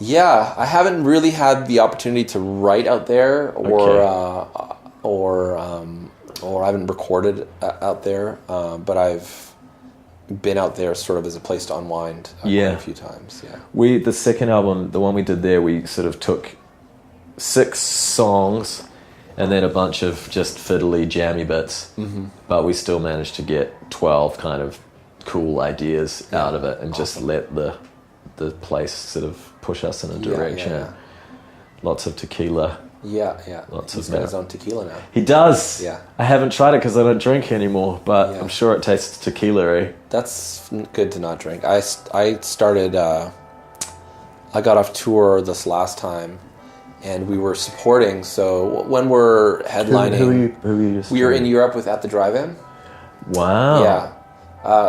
Yeah, I haven't really had the opportunity to write out there, or I haven't recorded out there, but I've been out there sort of as a place to unwind. A few times. Yeah. The second album, the one we did there, we sort of took 6 songs and then a bunch of just fiddly jammy bits, but we still managed to get 12 kind of cool ideas out of it, and just let the place sort of push us in a direction. Yeah. Lots of tequila. Yeah. He's got his own tequila now. He does. Yeah. I haven't tried it because I don't drink anymore, but I'm sure it tastes tequila-y. That's good to not drink. I started. I got off tour this last time, and we were supporting. So when we're headlining, who are you we were in Europe with At the Drive-In. Wow. Yeah.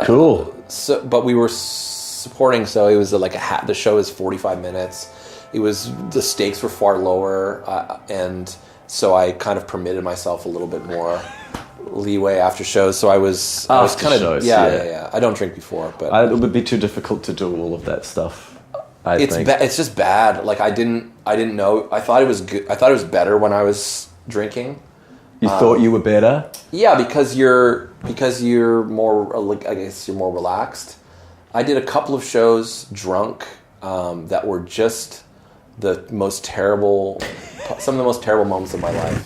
Cool. So, but we were supporting. So it was like the show is 45 minutes. The stakes were far lower, and so I kind of permitted myself a little bit more leeway after shows. So I was kind of shows, yeah. I don't drink before, but it would be too difficult to do all of that stuff. I think it's just bad. Like I didn't know. I thought it was good. I thought it was better when I was drinking. You thought you were better? Yeah, because you're more. Like, I guess you're more relaxed. I did a couple of shows drunk that were just some of the most terrible moments of my life.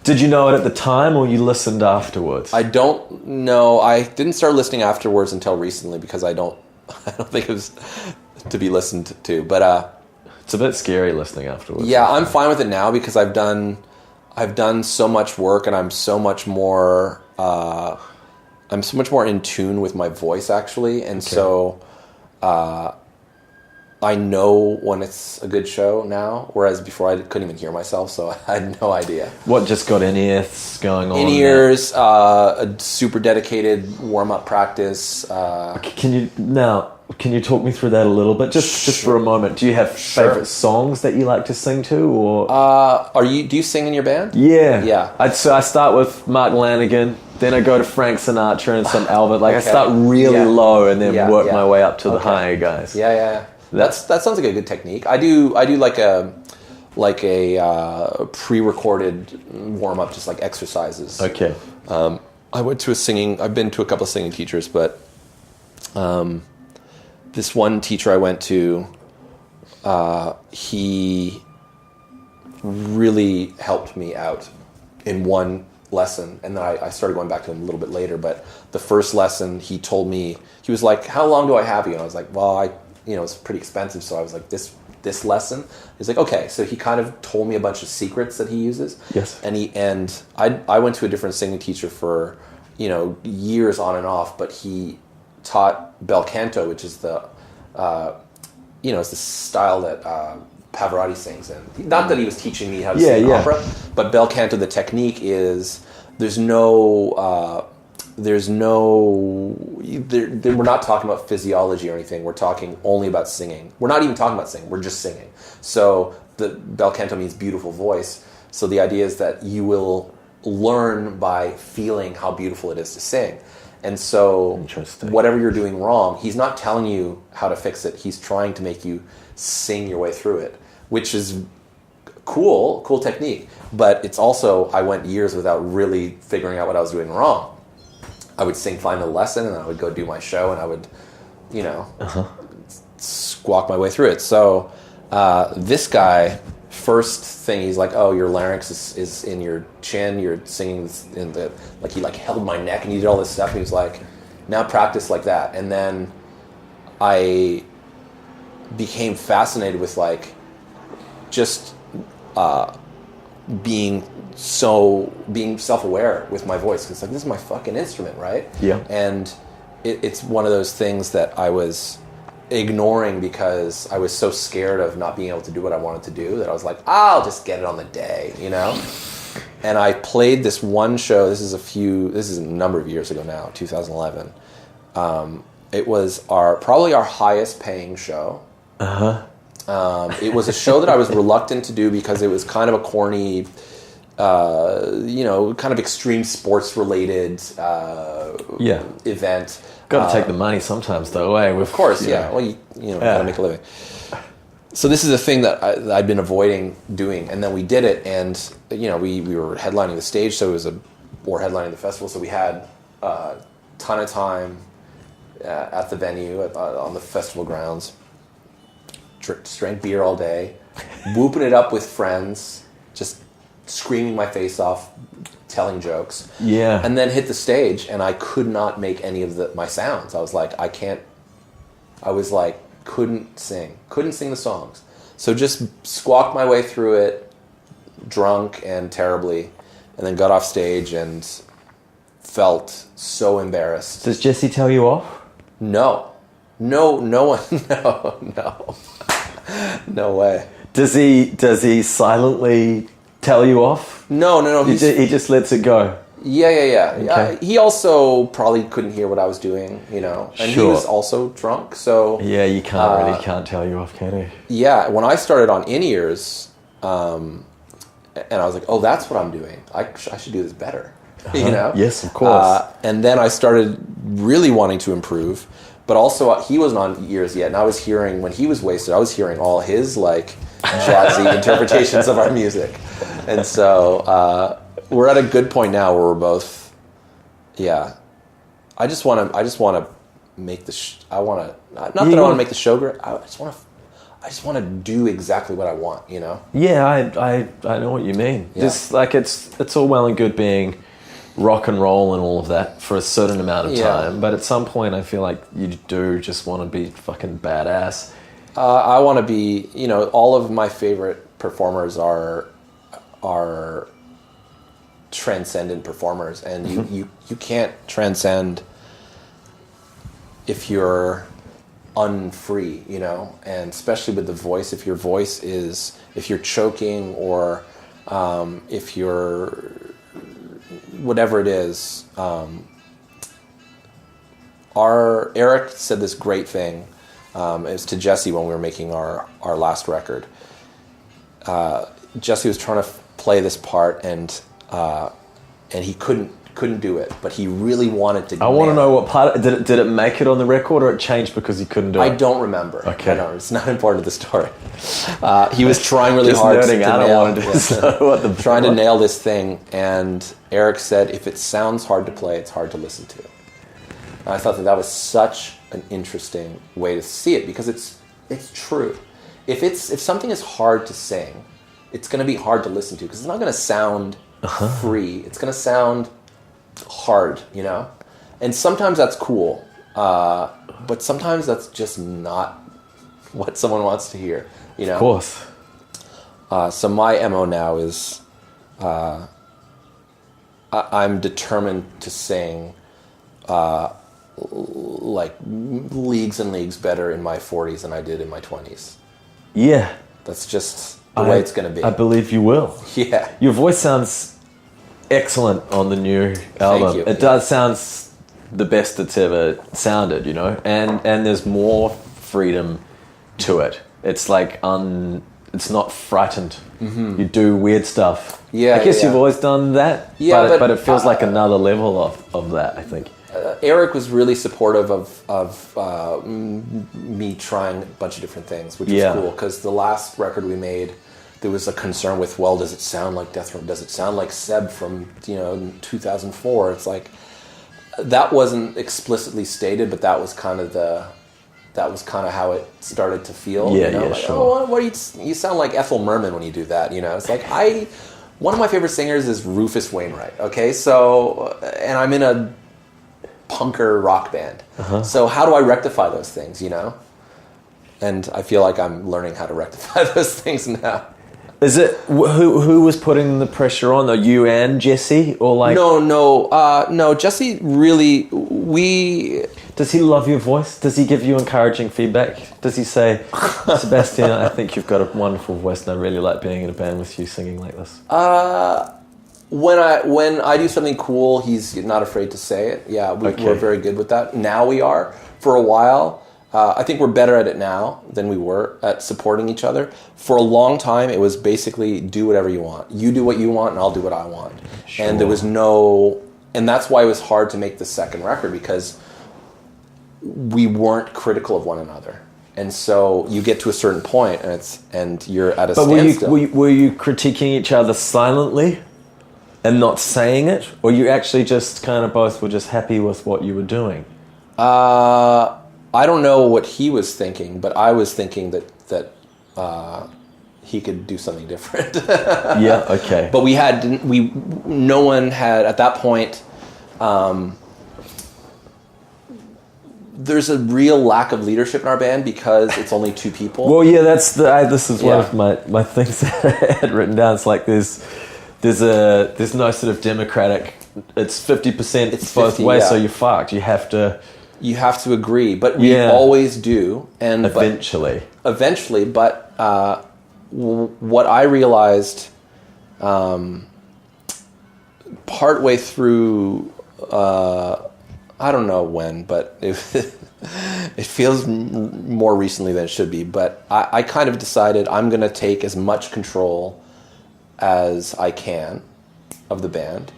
Did you know it at the time, or you listened afterwards? I don't know. I didn't start listening afterwards until recently, because I don't think it was to be listened to. But it's a bit scary listening afterwards. Yeah, I'm fine with it now, because I've done so much work, and I'm so much more in tune with my voice, actually, and so. I know when it's a good show now, whereas before I couldn't even hear myself, so I had no idea. What, just got in-ears going on? In-ears, a super dedicated warm-up practice. Can you talk me through that a little bit, just for a moment? Do you have favorite songs that you like to sing to, or? Do you sing in your band? Yeah. Yeah. I start with Mark Lanigan, then I go to Frank Sinatra and some Albert. Like, okay. I start really low and then work my way up to the higher guys. Yeah. That sounds like a good technique. I do like a pre-recorded warm up, just like exercises. Okay. I've been to a couple of singing teachers, but this one teacher I went to, he really helped me out in one lesson, and then I started going back to him a little bit later. But the first lesson, he told me, he was like, "How long do I have you?" And I was like, "Well, it's pretty expensive." So I was like, this lesson. He's like, "Okay." So he kind of told me a bunch of secrets that he uses. Yes. And I went to a different singing teacher for years on and off, but he taught Bel Canto, which is the it's the style that Pavarotti sings in. Not that he was teaching me how to sing opera, but Bel Canto, the technique is we're not talking about physiology or anything. We're talking only about singing. We're not even talking about singing. We're just singing. So the Bel Canto means beautiful voice. So the idea is that you will learn by feeling how beautiful it is to sing. And so Interesting. whatever you're doing wrong, he's not telling you how to fix it. He's trying to make you sing your way through it, which is cool technique. But it's also, I went years without really figuring out what I was doing wrong. I would find a lesson, and I would go do my show, and I would, squawk my way through it. So this guy, first thing, he's like, oh, your larynx is in your chin, you're singing in the, like, he like held my neck and he did all this stuff, and he was like, now practice like that. And then I became fascinated with like just being self-aware with my voice, because like, this is my fucking instrument, right? Yeah. And it's one of those things that I was ignoring because I was so scared of not being able to do what I wanted to do, that I was like, I'll just get it on the day, And I played this one show. This is a number of years ago now, 2011. It was probably our highest paying show. It was a show that I was reluctant to do because it was kind of a corny, kind of extreme sports related event. Got to take the money sometimes, though. Of course, yeah. Well, you gotta make a living. So this is a thing that I'd been avoiding doing, and then we did it, and we were headlining the stage, so or headlining the festival, so we had a ton of time at the venue on the festival grounds. Just drank beer all day, whooping it up with friends, just screaming my face off, telling jokes. Yeah. And then hit the stage, and I could not make any of my sounds. I was like, couldn't sing the songs. So just squawked my way through it, drunk and terribly, and then got off stage and felt so embarrassed. Does Jesse tell you off? No one, no. No way. Does he silently tell you off? No. He just lets it go. Yeah. Okay. He also probably couldn't hear what I was doing, and he was also drunk. So yeah, you can't tell you off, can you? Yeah, when I started on in-ears, and I was like, oh, that's what I'm doing. I should do this better, Yes, of course. And then I started really wanting to improve. But also, he wasn't on ears yet, and I was hearing, when he was wasted, I was hearing all his, like, jazzy interpretations of our music. And so, we're at a good point now where we're both, I just want to make the, I want to make the show great, I just want to do exactly what I want, Yeah, I know what you mean. Yeah. Just, like, it's all well and good being rock and roll and all of that for a certain amount of time, but at some point I feel like you do just want to be fucking badass. I want to be, all of my favorite performers are transcendent performers, and you can't transcend if you're unfree, and especially with the voice, if you're choking, or if you're whatever it is. Eric said this great thing. It was to Jesse when we were making our last record. Jesse was trying to play this part, and he couldn't do it, but he really wanted to. I want to know what part did it make it on the record, or it changed because he couldn't do it? I don't remember. Okay, it's not important to the story. He was trying really just hard. Nerding out. I wanted to trying to nail this thing, and Eric said, if it sounds hard to play, it's hard to listen to. And I thought that was such an interesting way to see it, because it's true. If something is hard to sing, it's going to be hard to listen to, because it's not going to sound free. It's going to sound hard, and sometimes that's cool, but sometimes that's just not what someone wants to hear, Of course. So my MO now is I'm determined to sing like leagues and leagues better in my 40s than I did in my 20s. Yeah. That's just the way it's going to be. I believe you will. Yeah. Your voice sounds excellent on the new album. Thank you. It does sound the best it's ever sounded, and there's more freedom to it. It's like it's not frightened. Mm-hmm. You do weird stuff. Yeah, I guess you've always done that. Yeah, but it feels like another level of that, I think. Eric was really supportive of me trying a bunch of different things, which was cool, because the last record we made, there was a concern with, well, does it sound like Death Row? Does it sound like Seb from 2004? It's like, that wasn't explicitly stated, but that was kind of how it started to feel. Sure. Oh, what you sound like Ethel Merman when you do that. It's like one of my favorite singers is Rufus Wainwright. Okay, so and I'm in a punker rock band. So how do I rectify those things? And I feel like I'm learning how to rectify those things now. Is it who was putting the pressure on? Are you and Jesse, or like? No. Jesse really. Does he love your voice? Does he give you encouraging feedback? Does he say, Sebastian, I think you've got a wonderful voice, and I really like being in a band with you singing like this? When I do something cool, he's not afraid to say it. Yeah, we're very good with that. Now we are. For a while, I think we're better at it now than we were at supporting each other. For a long time, it was basically do whatever you want. You do what you want, and I'll do what I want. Sure. And there was and that's why it was hard to make the second record, because we weren't critical of one another. And so you get to a certain point, and you're at a standstill. Were you critiquing each other silently and not saying it? Or you actually just kind of both were just happy with what you were doing? I don't know what he was thinking, but I was thinking that he could do something different. Yeah, okay. But no one had, at that point, there's a real lack of leadership in our band because it's only two people. Well, yeah, this is one of my things that I had written down. It's like there's no sort of democratic, it's 50%, it's both 50, ways, so you're fucked. You have to agree, but we always do. And eventually, but what I realized partway through, I don't know when, but it feels more recently than it should be. But I kind of decided I'm going to take as much control as I can of the band,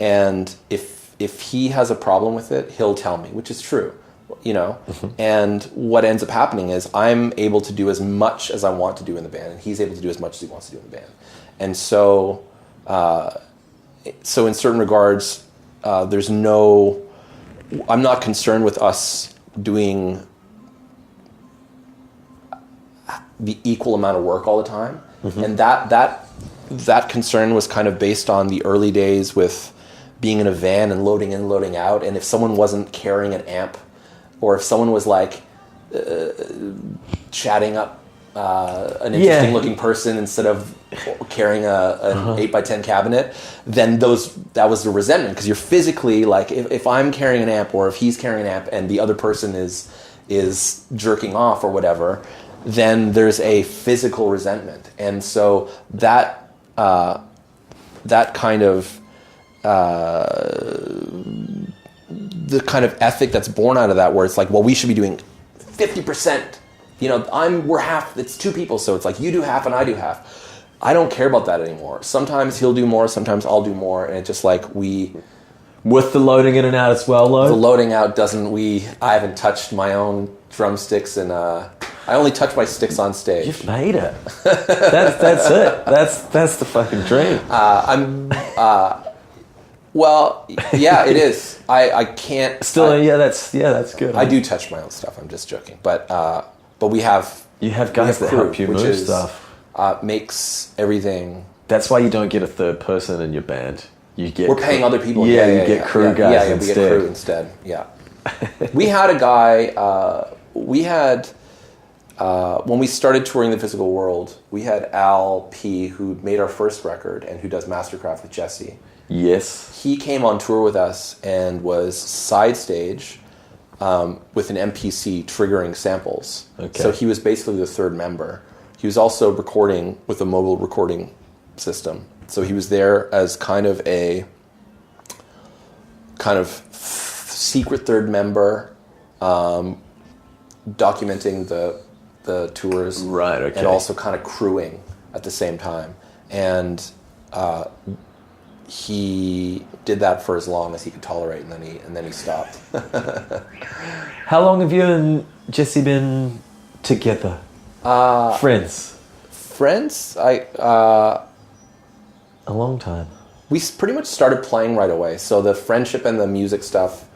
and if he has a problem with it, he'll tell me, which is true, Mm-hmm. And what ends up happening is I'm able to do as much as I want to do in the band, and he's able to do as much as he wants to do in the band. And so in certain regards, I'm not concerned with us doing the equal amount of work all the time. Mm-hmm. And that concern was kind of based on the early days with being in a van and loading in, loading out. And if someone wasn't carrying an amp, or if someone was like chatting up an interesting looking person instead of carrying an 8x10 cabinet, then that was the resentment, because you're physically like, if I'm carrying an amp, or if he's carrying an amp and the other person is jerking off or whatever, then there's a physical resentment. And so that kind of the kind of ethic that's born out of that, where it's like, well, we should be doing 50%. We're half. It's two people, so it's like you do half and I do half. I don't care about that anymore. Sometimes he'll do more, sometimes I'll do more, and it's just like with the loading in and out as well, though. The loading out I haven't touched my own drumsticks, and I only touch my sticks on stage. You've made it. That's it. That's the fucking dream. Well, yeah, it is. I can't. Still, that's good. I do touch my own stuff. I'm just joking, but we have. You have guys that help you move stuff. Makes everything. That's why you don't get a third person in your band. We're paying other people. Yeah, you get crew guys instead. We get crew instead. Yeah. We had a guy. When we started touring the physical world, we had Al P, who made our first record and who does Mastercraft with Jesse. Yes. He came on tour with us and was side stage with an MPC triggering samples. Okay. So he was basically the third member. He was also recording with a mobile recording system. So he was there as kind of secret third member, documenting the tours. Right, okay. And also kind of crewing at the same time. And he did that for as long as he could tolerate, and then he stopped. How long have you and Jesse been together? Friends? A long time. We pretty much started playing right away. So the friendship and the music stuff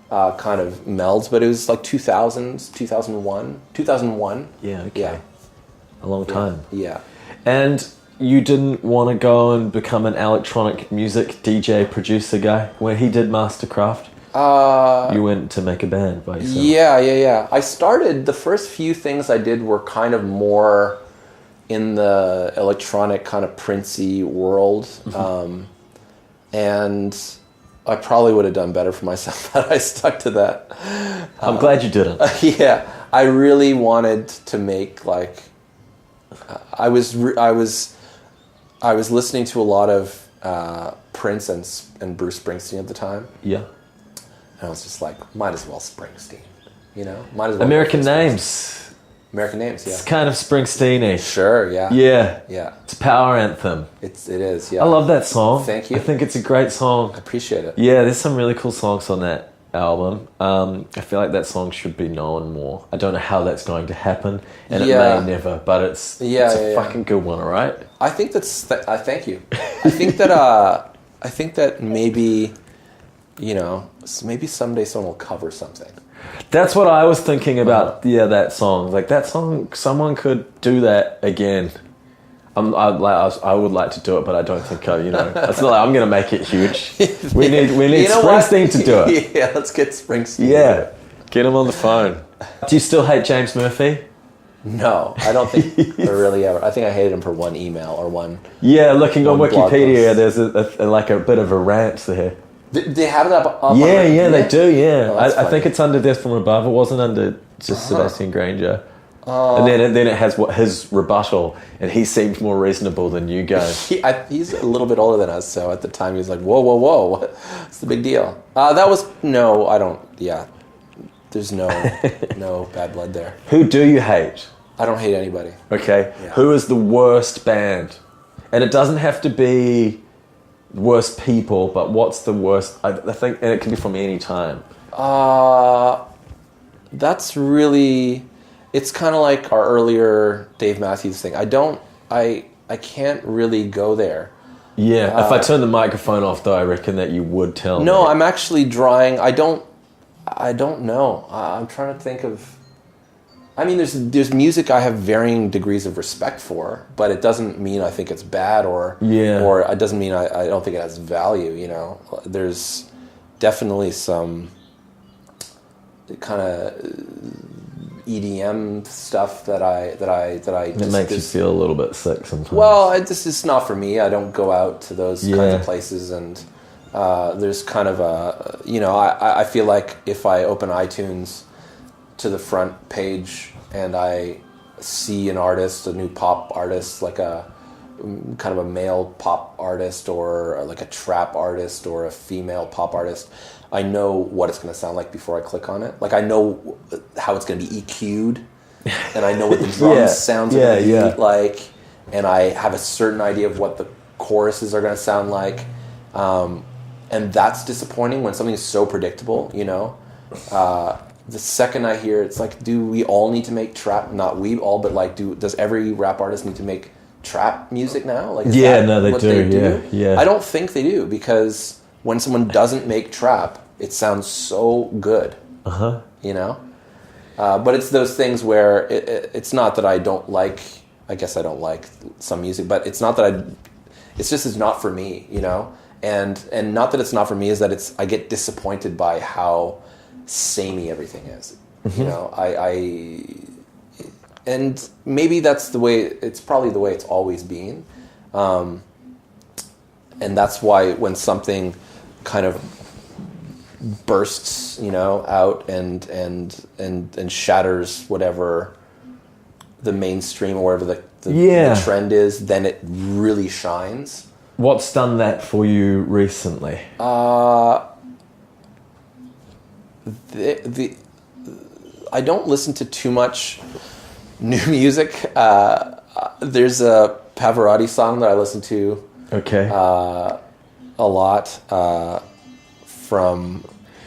kind of melds, but it was like 2000s, 2001. Yeah, okay. Yeah. A long time. Yeah. And you didn't want to go and become an electronic music DJ producer guy where he did Mastercraft? You went to make a band by yourself? Yeah. I started, the first few things I did were kind of more in the electronic kind of Princey world. And I probably would have done better for myself had I stuck to that. I'm glad you didn't. Yeah. I really wanted to make like... I was listening to a lot of Prince and Bruce Springsteen at the time. Yeah. And I was just like, might as well Springsteen, you know? Might as well. American Names. American Names, yeah. It's kind of Springsteen-y. Sure, yeah. Yeah. It's a power anthem. It is, yeah. I love that song. Thank you. I think it's a great song. I appreciate it. Yeah, there's some really cool songs on that album. I feel like that song should be known more. I don't know how that's going to happen, and it may never, but it's a fucking good one, all right? I think that's... thank you. I think that maybe, you know, maybe someday someone will cover something. That's what I was thinking about. That song. Like that song, someone could do that again. I would like to do it, but I don't think it's not like I'm going to make it huge. We need Springsteen to do it. Yeah, let's get Springsteen. Yeah, get him on the phone. Do you still hate James Murphy? No, I don't think I really ever. I think I hated him for one email or one. Yeah, looking on Wikipedia, there's a bit of a rant there. They have it up yeah, they do, yeah. Oh, I think it's under Death from Above. It wasn't under just Sebastien Grainger. And then it has his rebuttal, and he seemed more reasonable than you guys. He's a little bit older than us, so at the time he was like, whoa, what's the big deal? There's no bad blood there. Who do you hate? I don't hate anybody. Okay. Yeah. Who is the worst band? And it doesn't have to be worst people, but what's the worst? I think, and it can be from any time. That's really... It's kind of like our earlier Dave Matthews thing. I can't really go there. Yeah, if I turn the microphone off, though, I reckon that you would tell me. No, I'm actually drawing. I don't know. I'm trying to think of... I mean, there's music I have varying degrees of respect for, but it doesn't mean I think it's bad or it doesn't mean I don't think it has value, you know. There's definitely some kind of EDM stuff that I it makes you feel a little bit sick sometimes. Well, it's not for me. I don't go out to those kinds of places, and there's kind of a, you know, I feel like if I open iTunes to the front page and I see an artist, a new pop artist, like a kind of a male pop artist or like a trap artist or a female pop artist, I know what it's going to sound like before I click on it. Like I know how it's going to be EQ'd, and I know what the drums sounds are going to be like, and I have a certain idea of what the choruses are going to sound like, and that's disappointing when something is so predictable, you know. The second I hear it's like, do we all need to make trap? Not we all, but like, does every rap artist need to make trap music now? Like, they do. Yeah. I don't think they do, because when someone doesn't make trap, it sounds so good. You know? But it's those things where it's not that I don't like, I guess I don't like some music, but it's not that it's just, it's not for me, you know? And not that it's not for me, is that I get disappointed by how samey everything is. You know, and maybe that's it's probably the way it's always been. And that's why when something kind of bursts, you know, out and shatters whatever the mainstream or whatever the trend is, then it really shines. What's done that for you recently? I don't listen to too much new music. There's a Pavarotti song that I listen to. Okay. a lot from.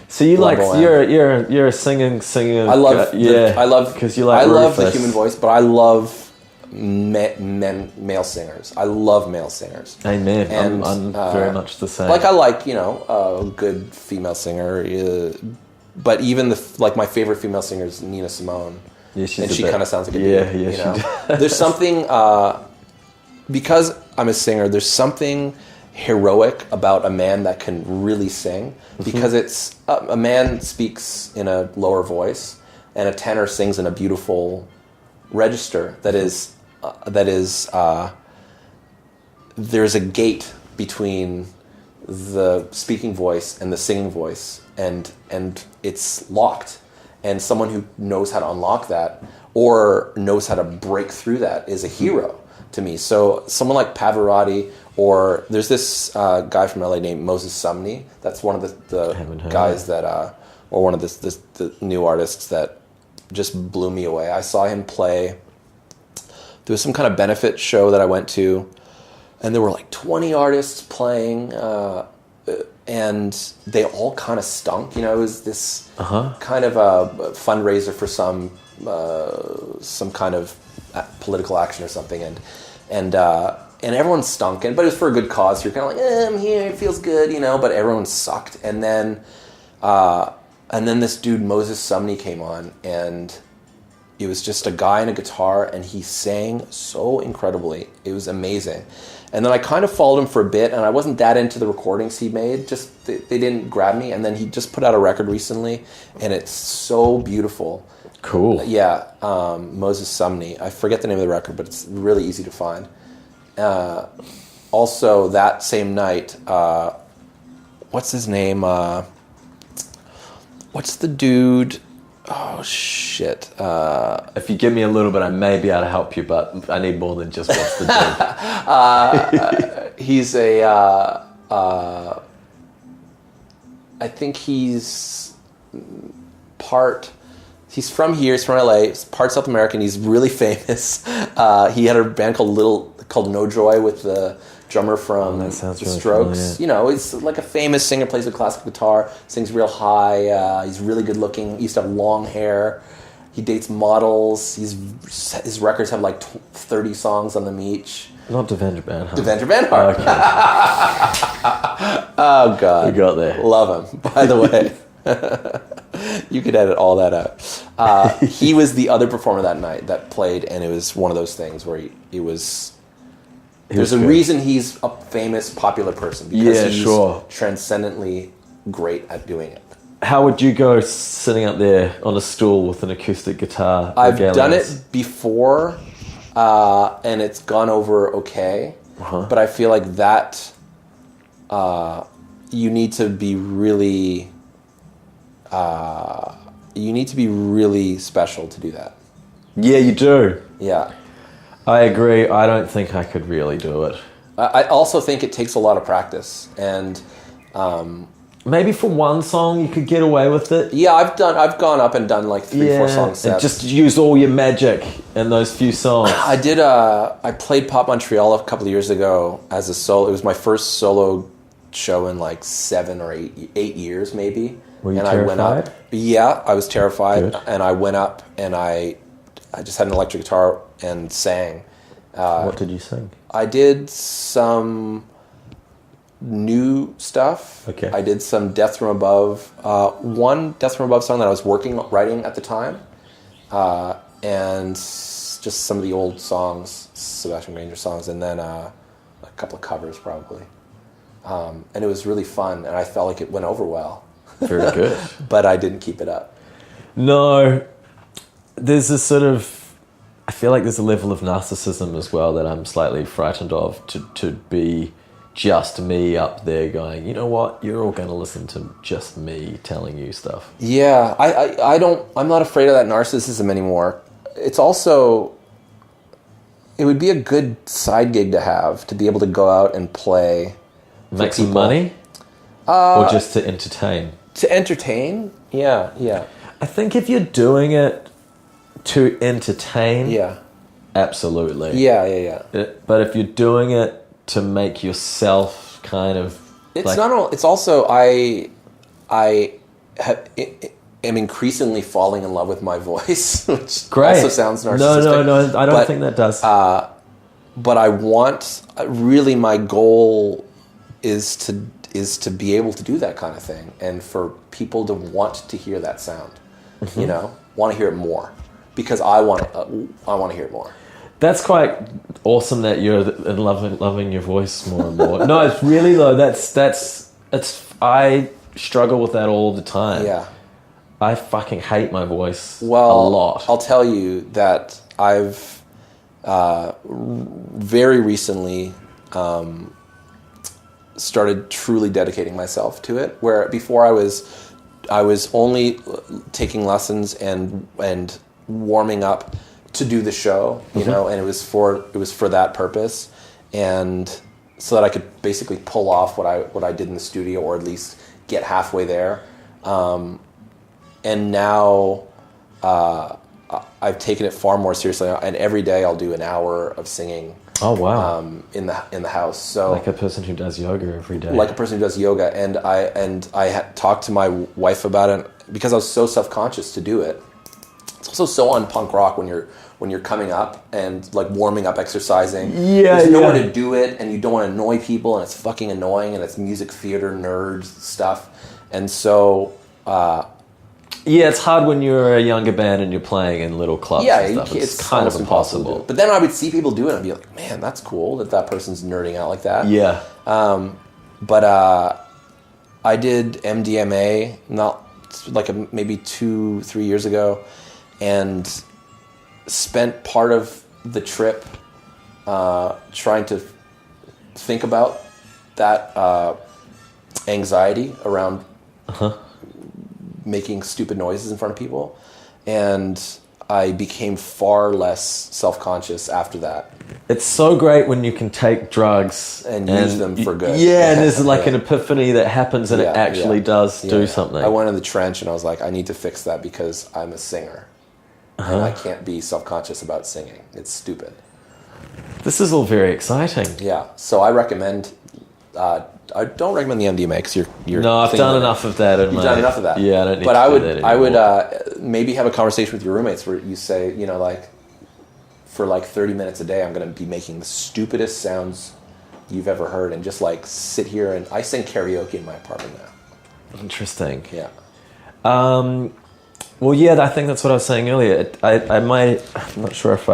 So you like you're a singing. I love I love because you like. I love the human voice, but I love male singers. I love male singers. Amen. And, I'm very much the same. Like I like a good female singer, but even my favorite female singer is Nina Simone. Yeah, and she kind of sounds like a dude. Yeah, she does. There's something because I'm a singer. There's something heroic about a man that can really sing, because it's a man speaks in a lower voice and a tenor sings in a beautiful register that is there's a gate between the speaking voice and the singing voice, and it's locked, and someone who knows how to unlock that or knows how to break through that is a hero to me. So someone like Pavarotti, or there's this guy from LA named Moses Sumney. That's one of the guys that, or one of the new artists that just blew me away. I saw him play. There was some kind of benefit show that I went to, and there were like 20 artists playing, and they all kind of stunk. It was this kind of a fundraiser for some kind of political action or something, and everyone stunk, but it was for a good cause. You're kind of like, I'm here, it feels good, but everyone sucked. And then this dude Moses Sumney came on, and it was just a guy and a guitar, and he sang so incredibly. It was amazing. And then I kind of followed him for a bit, and I wasn't that into the recordings he made. Just they didn't grab me. And then he just put out a record recently, and it's so beautiful. Cool. Yeah, Moses Sumney. I forget the name of the record, but it's really easy to find. Also, that same night, what's his name? What's the dude? Oh, shit. If you give me a little bit, I may be able to help you, but I need more than just what's the dude. He's I think he's from here, he's from LA, he's part South American, he's really famous. He had a band called No Joy with the drummer from The Strokes. Familiar. He's like a famous singer, plays the classical guitar, sings real high, he's really good looking, he used to have long hair, he dates models, his records have like 30 songs on them each. Not Devendra Banhart. Devendra Banhart. Okay. Oh, God. We got there. Love him, by the way. You could edit all that out. He was the other performer that night that played, and it was one of those things where he was... There's a reason he's a famous, popular person, because he's transcendently great at doing it. How would you go sitting up there on a stool with an acoustic guitar? I've done it before, and it's gone over okay. But I feel like that you need to be really special to do that. Yeah, you do. Yeah. I agree. I don't think I could really do it. I also think it takes a lot of practice, and maybe for one song you could get away with it. Yeah, I've gone up and done like 3-4 song sets. And just use all your magic in those few songs. I did. I played Pop Montreal a couple of years ago as a solo. It was my first solo show in like 7 or 8 years, maybe. Were you terrified? I went up. Yeah, I was terrified. Good. And I went up and I just had an electric guitar and sang. What did you sing? I did some new stuff. Okay. I did some Death from Above. One Death from Above song that I was writing at the time. And just some of the old songs, Sebastien Grainger songs, and then a couple of covers probably. And it was really fun, and I felt like it went over well. Very good. But I didn't keep it up. No. There's a sort of... I feel like there's a level of narcissism as well that I'm slightly frightened of, to be just me up there going, you know what, you're all going to listen to just me telling you stuff. Yeah, I'm not afraid of that narcissism anymore. It's also... It would be a good side gig to have, to be able to go out and play. Make some money? Or just to entertain? To entertain? Yeah. I think if you're doing it to entertain, yeah, absolutely. Yeah. But if you're doing it to make yourself kind of It's not all. It's also I am increasingly falling in love with my voice, which also sounds narcissistic. No, I don't think that does. But I want, really, my goal is to be able to do that kind of thing, and for people to want to hear that sound, want to hear it more, because I want to hear it more. That's quite awesome that you're loving your voice more and more. No, it's really though. I struggle with that all the time. Yeah, I fucking hate my voice a lot. I'll tell you that I've very recently started truly dedicating myself to it. Where before I was only taking lessons and warming up to do the show, and it was for that purpose, and so that I could basically pull off what I did in the studio, or at least get halfway there. And now I've taken it far more seriously, and every day I'll do an hour of singing. Oh wow! In the house, so like a person who does yoga every day. Like a person who does yoga, and I had talked to my wife about it because I was so self-conscious to do it. It's also so on punk rock when you're coming up and like warming up, exercising. There's nowhere to do it, and you don't want to annoy people, and it's fucking annoying, and it's music theater nerd stuff, and so. It's hard when you're a younger band and you're playing in little clubs. Yeah, and stuff. It's kind of impossible. But then I would see people do it and I'd be like, man, that's cool that person's nerding out like that. Yeah. But I did MDMA maybe 2-3 years ago, and spent part of the trip trying to think about that anxiety around making stupid noises in front of people, and I became far less self-conscious after that. It's so great when you can take drugs and use them for good. Yeah, and there's like an epiphany that happens, and it actually does do something. I went in the trench and I was like, I need to fix that because I'm a singer. And I can't be self-conscious about singing. It's stupid. This is all very exciting. Yeah, so I recommend... I don't recommend the MDMA because you're. No, I've done enough of that. You've done enough of that. Yeah, I don't need but to I would, do that I would anymore. Maybe have a conversation with your roommates where you say, for like 30 minutes a day, I'm going to be making the stupidest sounds you've ever heard, and just like sit here and I sing karaoke in my apartment now. Interesting. Yeah. Well, yeah, I think that's what I was saying earlier. I'm not sure if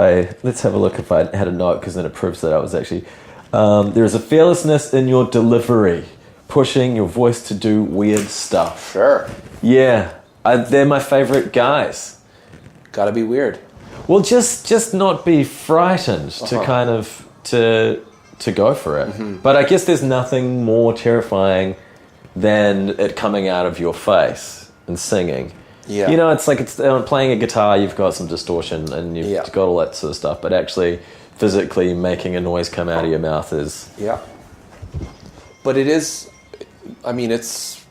let's have a look if I had a note, because then it proves that I was actually. There is a fearlessness in your delivery, pushing your voice to do weird stuff. Sure. Yeah, they're my favorite guys. Gotta be weird. Well, just not be frightened to kind of to go for it. Mm-hmm. But I guess there's nothing more terrifying than it coming out of your face and singing. Yeah. It's like playing a guitar. You've got some distortion and you've got all that sort of stuff, but actually. Physically making a noise come out of your mouth is... Yeah. But it is... I mean, it's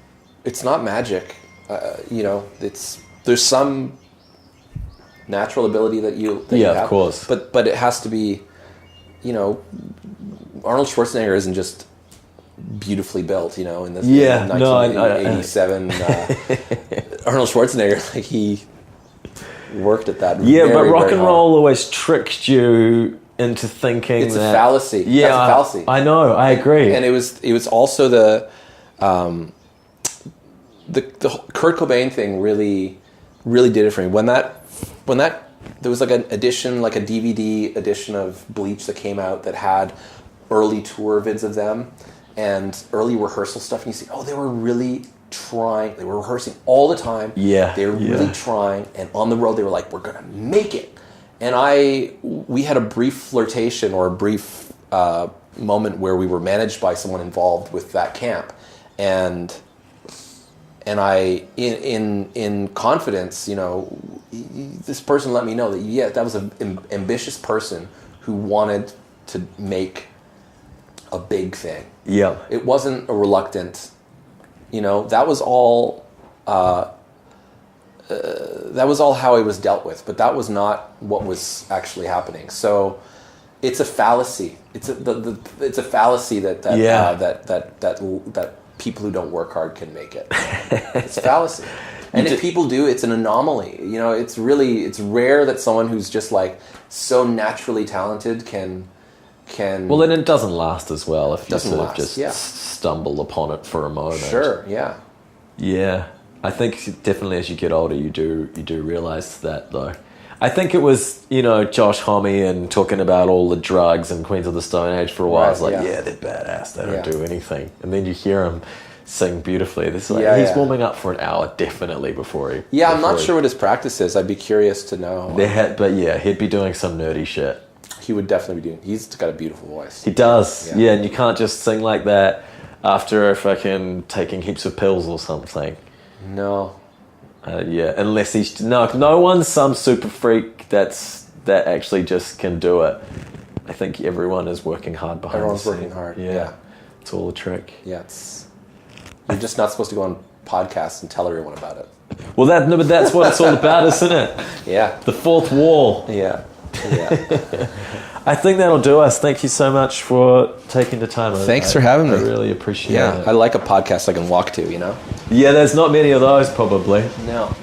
not magic. There's some natural ability that you have. Of course. But it has to be... Arnold Schwarzenegger isn't just beautifully built, in this 1987... Arnold Schwarzenegger, like, he worked at that very, but rock and hard. roll always tricked you... into thinking it's a fallacy. Yeah, that's a fallacy. I know. I agree. And it was also the Kurt Cobain thing really did it for me. When that there was like an edition, like a DVD edition of Bleach that came out that had early tour vids of them and early rehearsal stuff, and you see, they were really trying. They were rehearsing all the time. Yeah, they were really trying, and on the road they were like, "We're gonna make it." And we had a brief flirtation or a brief moment where we were managed by someone involved with that camp, and I in confidence, this person let me know that that was an ambitious person who wanted to make a big thing. Yeah, it wasn't a reluctant. That was all. That was all how it was dealt with, but that was not what was actually happening. So it's a fallacy. It's a fallacy that people who don't work hard can make it. It's a fallacy. And if people do, it's an anomaly. You know, it's rare that someone who's just like so naturally talented can. Well, then it doesn't last as well if you Doesn't sort of last, just yeah. stumble upon it for a moment. Sure, yeah. Yeah, I think definitely as you get older, you do realize that though. I think it was, you know, Josh Homme and talking about all the drugs and Queens of the Stone Age for a while. Right, It's like, yeah. they're badass. They don't Yeah. do anything. And then you hear him sing beautifully. This like, Yeah, he's yeah. warming up for an hour definitely before he. Yeah, I'm before not he- sure what his practice is. I'd be curious to know. But yeah, he'd be doing some nerdy shit. He would definitely be doing. He's got a beautiful voice. He does. Yeah. Yeah, and you can't just sing like that after fucking taking heaps of pills or something. No. Yeah, unless he's no one's some super freak that actually just can do it. I think everyone is working hard behind. Everyone's the working scene. hard. Yeah. Yeah. It's all a trick. Yeah, you're just not supposed to go on podcasts and tell everyone about it. Well, but that's what it's all about, isn't it? Yeah. The fourth wall. Yeah. Yeah. I think that'll do us. Thank you so much for taking the time. Thanks for having me. I really appreciate Yeah. it. I like a podcast I can walk to, you know? Yeah, there's not many of those probably. No.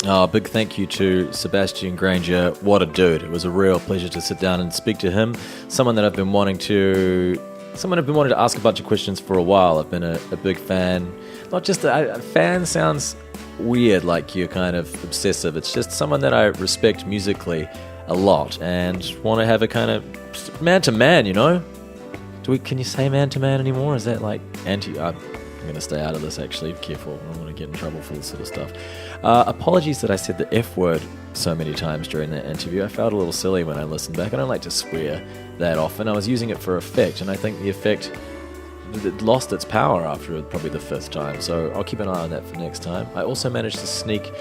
Oh, big thank you to Sebastien Grainger. What a dude. It was a real pleasure to sit down and speak to him. Someone I've been wanting to ask a bunch of questions for a while. I've been a big fan. Not just a fan sounds weird, like you're kind of obsessive. It's just someone that I respect musically a lot and want to have a kind of man-to-man, you know? Can you say man-to-man anymore? Is that like I'm going to stay out of this, actually. Careful. I don't want to get in trouble for this sort of stuff. Apologies that I said the F word so many times during that interview. I felt a little silly when I listened back. I don't like to swear that often. I was using it for effect, and I think the effect it lost its power after probably the fifth time, so I'll keep an eye on that for next time. I also managed to sneak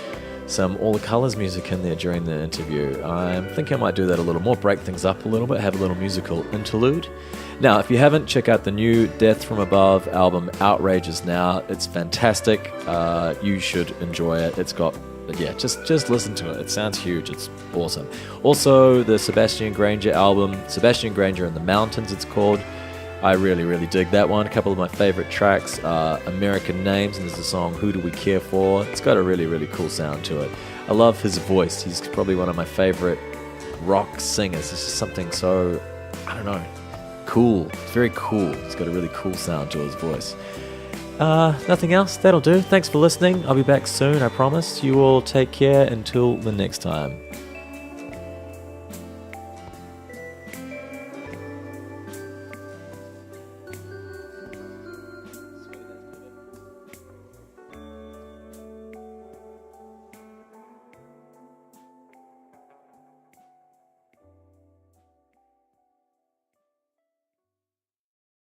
some All the Colours music in there during the interview. I'm thinking I might do that a little more, break things up a little bit, have a little musical interlude. Now, if you haven't, check out the new Death From Above album, Outrageous Now. It's fantastic. You should enjoy it. It's got, just listen to it. It sounds huge. It's awesome. Also, the Sebastien Grainger album, Sebastien Grainger in the Mountains, it's called. I really, really dig that one. A couple of my favorite tracks are American Names, and there's the song Who Do We Care For? It's got a really, really cool sound to it. I love his voice. He's probably one of my favorite rock singers. It's just something so, I don't know, cool. It's very cool. He's got a really cool sound to his voice. Nothing else. That'll do. Thanks for listening. I'll be back soon, I promise. You all take care until the next time.